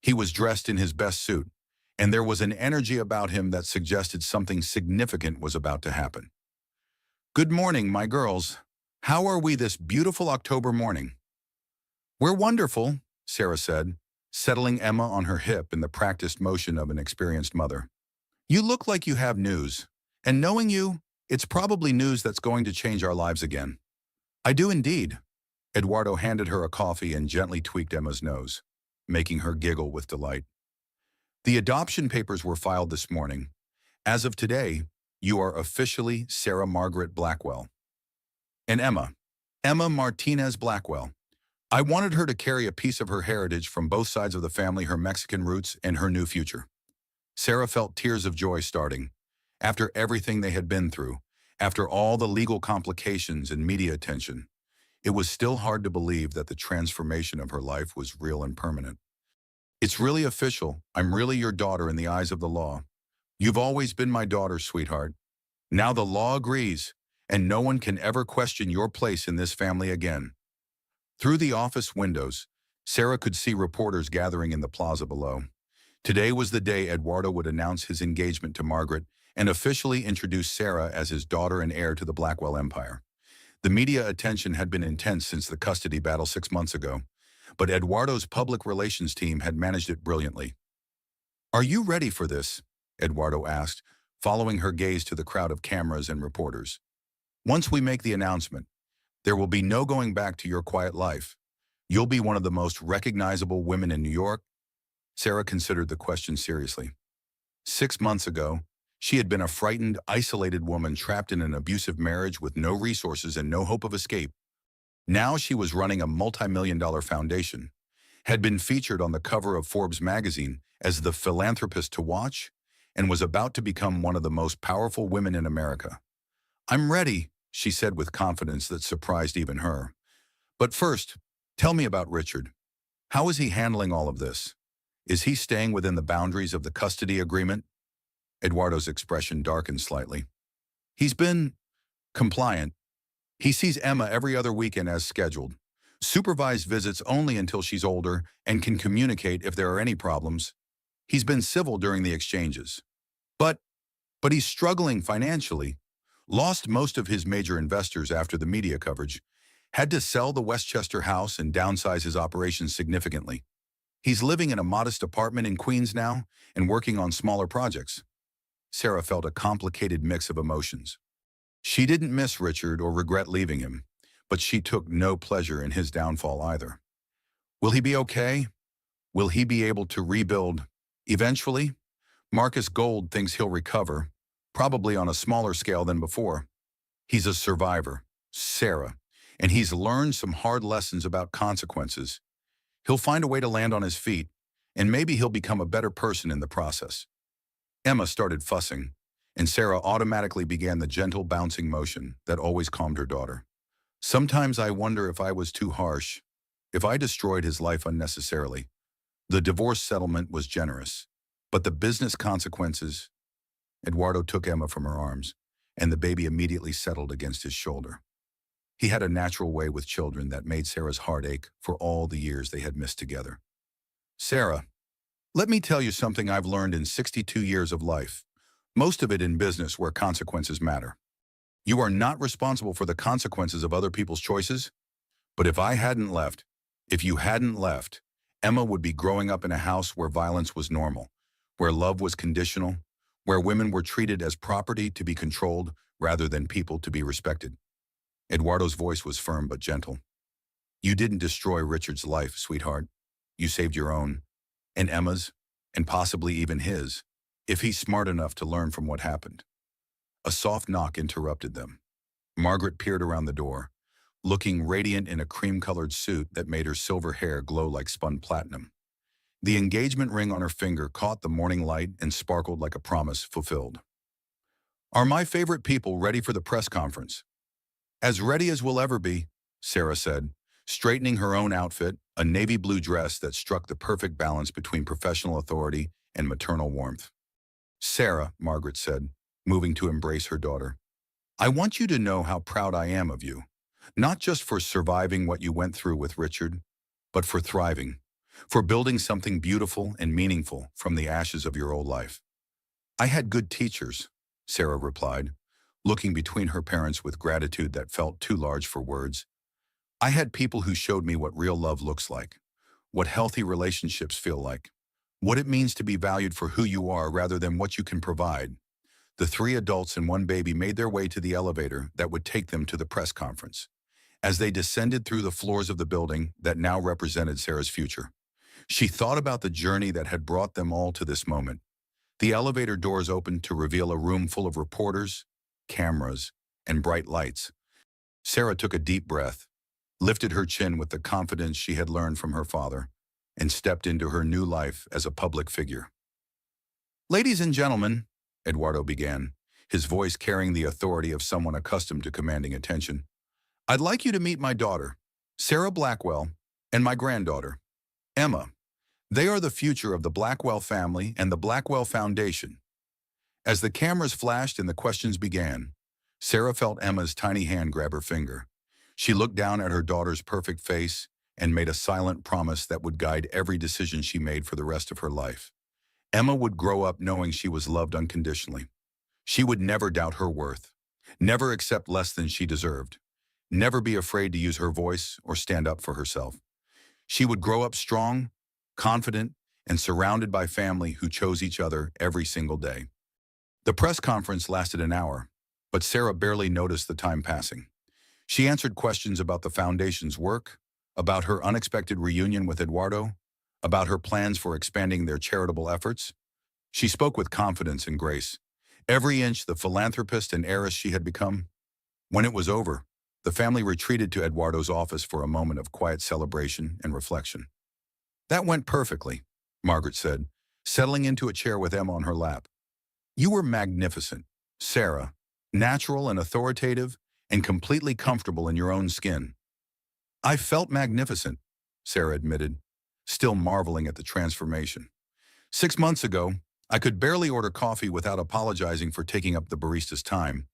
Speaker 1: He was dressed in his best suit, and there was an energy about him that suggested something significant was about to happen. "Good morning, my girls. How are we this beautiful October morning?" "We're wonderful," Sarah said, settling Emma on her hip in the practiced motion of an experienced mother. "You look like you have news, and knowing you, it's probably news that's going to change our lives again." "I do indeed." Eduardo handed her a coffee and gently tweaked Emma's nose, making her giggle with delight. "The adoption papers were filed this morning. As of today, you are officially Sarah Margaret Blackwell. And Emma Martinez Blackwell. I wanted her to carry a piece of her heritage from both sides of the family, her Mexican roots and her new future." Sarah felt tears of joy starting. After everything they had been through, after all the legal complications and media attention, it was still hard to believe that the transformation of her life was real and permanent. "It's really official. I'm really your daughter in the eyes of the law. You've always been my daughter, sweetheart. Now the law agrees, and no one can ever question your place in this family again." Through the office windows, Sarah could see reporters gathering in the plaza below. Today was the day Eduardo would announce his engagement to Margaret and officially introduce Sarah as his daughter and heir to the Blackwell Empire. The media attention had been intense since the custody battle 6 months ago, but Eduardo's public relations team had managed it brilliantly. "Are you ready for this?" Eduardo asked, following her gaze to the crowd of cameras and reporters. "Once we make the announcement, there will be no going back to your quiet life. You'll be one of the most recognizable women in New York." Sarah considered the question seriously. 6 months ago, she had been a frightened, isolated woman trapped in an abusive marriage with no resources and no hope of escape. Now she was running a multi-million-dollar foundation, had been featured on the cover of Forbes magazine as the philanthropist to watch, and was about to become one of the most powerful women in America. "I'm ready," she said with confidence that surprised even her. "But first, tell me about Richard. How is he handling all of this? Is he staying within the boundaries of the custody agreement?" Eduardo's expression darkened slightly. "He's been compliant. He sees Emma every other weekend as scheduled. Supervised visits only until she's older and can communicate if there are any problems. He's been civil during the exchanges. But he's struggling financially. Lost most of his major investors after the media coverage. Had to sell the Westchester house and downsize his operations significantly. He's living in a modest apartment in Queens now and working on smaller projects." Sarah felt a complicated mix of emotions. She didn't miss Richard or regret leaving him, but she took no pleasure in his downfall either. Will he be okay? Will he be able to rebuild eventually? Marcus Gold thinks he'll recover, probably on a smaller scale than before. He's a survivor, Sarah, and he's learned some hard lessons about consequences. He'll find a way to land on his feet, and maybe he'll become a better person in the process. Emma started fussing, and Sarah automatically began the gentle bouncing motion that always calmed her daughter. "Sometimes I wonder if I was too harsh, if I destroyed his life unnecessarily. The divorce settlement was generous, but the business consequences..." Eduardo took Emma from her arms, and the baby immediately settled against his shoulder. He had a natural way with children that made Sarah's heart ache for all the years they had missed together. "Sarah, let me tell you something I've learned in 62 years of life, most of it in business where consequences matter. You are not responsible for the consequences of other people's choices, but if you hadn't left, Emma would be growing up in a house where violence was normal, where love was conditional, where women were treated as property to be controlled rather than people to be respected." Eduardo's voice was firm but gentle. "You didn't destroy Richard's life, sweetheart. You saved your own, and Emma's, and possibly even his, if he's smart enough to learn from what happened." A soft knock interrupted them. Margaret peered around the door, looking radiant in a cream-colored suit that made her silver hair glow like spun platinum. The engagement ring on her finger caught the morning light and sparkled like a promise fulfilled. "Are my favorite people ready for the press conference?" "As ready as we'll ever be," Sarah said, straightening her own outfit, a navy blue dress that struck the perfect balance between professional authority and maternal warmth. "Sarah," Margaret said, moving to embrace her daughter, "I want you to know how proud I am of you. Not just for surviving what you went through with Richard, but for thriving, for building something beautiful and meaningful from the ashes of your old life. I had good teachers, Sarah replied, looking between her parents with gratitude that felt too large for words. I had people who showed me what real love looks like, what healthy relationships feel like, what it means to be valued for who you are rather than what you can provide. The three adults and one baby made their way to the elevator that would take them to the press conference. As they descended through the floors of the building that now represented Sarah's future, she thought about the journey that had brought them all to this moment. The elevator doors opened to reveal a room full of reporters, cameras, and bright lights. Sarah took a deep breath, lifted her chin with the confidence she had learned from her father, and stepped into her new life as a public figure. "Ladies and gentlemen," Eduardo began, his voice carrying the authority of someone accustomed to commanding attention, "I'd like you to meet my daughter, Sarah Blackwell, and my granddaughter, Emma. They are the future of the Blackwell family and the Blackwell Foundation." As the cameras flashed and the questions began, Sarah felt Emma's tiny hand grab her finger. She looked down at her daughter's perfect face and made a silent promise that would guide every decision she made for the rest of her life. Emma would grow up knowing she was loved unconditionally. She would never doubt her worth, never accept less than she deserved, never be afraid to use her voice or stand up for herself. She would grow up strong, confident, and surrounded by family who chose each other every single day. The press conference lasted an hour, but Sarah barely noticed the time passing. She answered questions about the foundation's work, about her unexpected reunion with Eduardo, about her plans for expanding their charitable efforts. She spoke with confidence and grace, every inch the philanthropist and heiress she had become. When it was over, the family retreated to Eduardo's office for a moment of quiet celebration and reflection. "That went perfectly," Margaret said, settling into a chair with Emma on her lap. "You were magnificent, Sarah, natural and authoritative, and completely comfortable in your own skin." "I felt magnificent," Sarah admitted, still marveling at the transformation. "6 months ago, I could barely order coffee without apologizing for taking up the barista's time.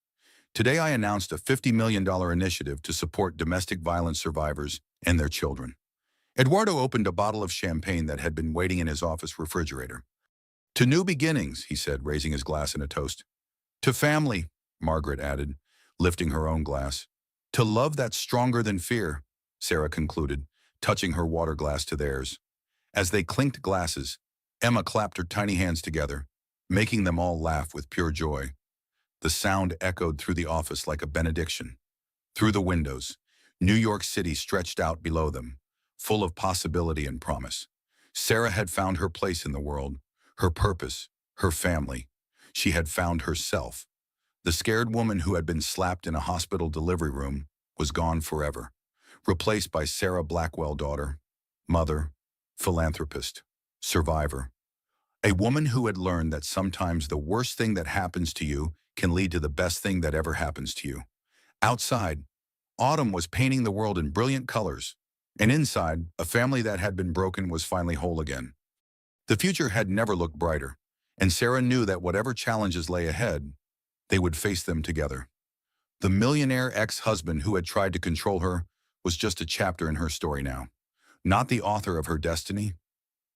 Speaker 1: Today I announced a $50 million initiative to support domestic violence survivors and their children." Eduardo opened a bottle of champagne that had been waiting in his office refrigerator. "To new beginnings," he said, raising his glass in a toast. "To family," Margaret added, lifting her own glass. "To love that's stronger than fear," Sarah concluded, touching her water glass to theirs. As they clinked glasses, Emma clapped her tiny hands together, making them all laugh with pure joy. The sound echoed through the office like a benediction. Through the windows, New York City stretched out below them, full of possibility and promise. Sarah had found her place in the world, her purpose, her family. She had found herself. The scared woman who had been slapped in a hospital delivery room was gone forever, replaced by Sarah Blackwell, daughter, mother, philanthropist, survivor. A woman who had learned that sometimes the worst thing that happens to you can lead to the best thing that ever happens to you. Outside, autumn was painting the world in brilliant colors, and inside, a family that had been broken was finally whole again. The future had never looked brighter, and Sarah knew that whatever challenges lay ahead, they would face them together. The millionaire ex-husband who had tried to control her was just a chapter in her story now, not the author of her destiny.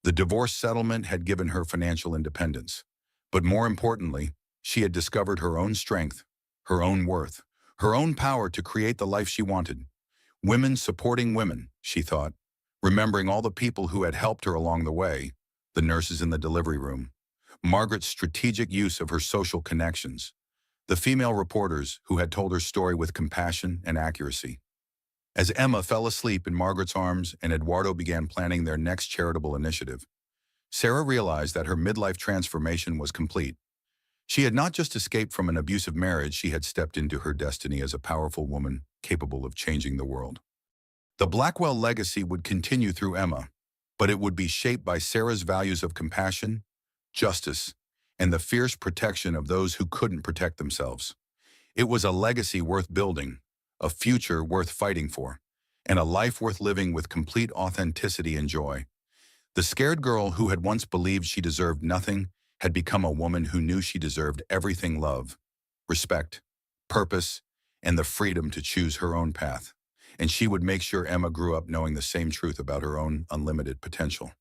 Speaker 1: The divorce settlement had given her financial independence, but more importantly, she had discovered her own strength, her own worth, her own power to create the life she wanted. Women supporting women, she thought, remembering all the people who had helped her along the way, the nurses in the delivery room, Margaret's strategic use of her social connections, the female reporters who had told her story with compassion and accuracy. As Emma fell asleep in Margaret's arms and Eduardo began planning their next charitable initiative, Sarah realized that her midlife transformation was complete. She had not just escaped from an abusive marriage, she had stepped into her destiny as a powerful woman capable of changing the world. The Blackwell legacy would continue through Emma, but it would be shaped by Sarah's values of compassion, justice, and the fierce protection of those who couldn't protect themselves. It was a legacy worth building, a future worth fighting for, and a life worth living with complete authenticity and joy. The scared girl who had once believed she deserved nothing had become a woman who knew she deserved everything: love, respect, purpose, and the freedom to choose her own path. and she would make sure Emma grew up knowing the same truth about her own unlimited potential.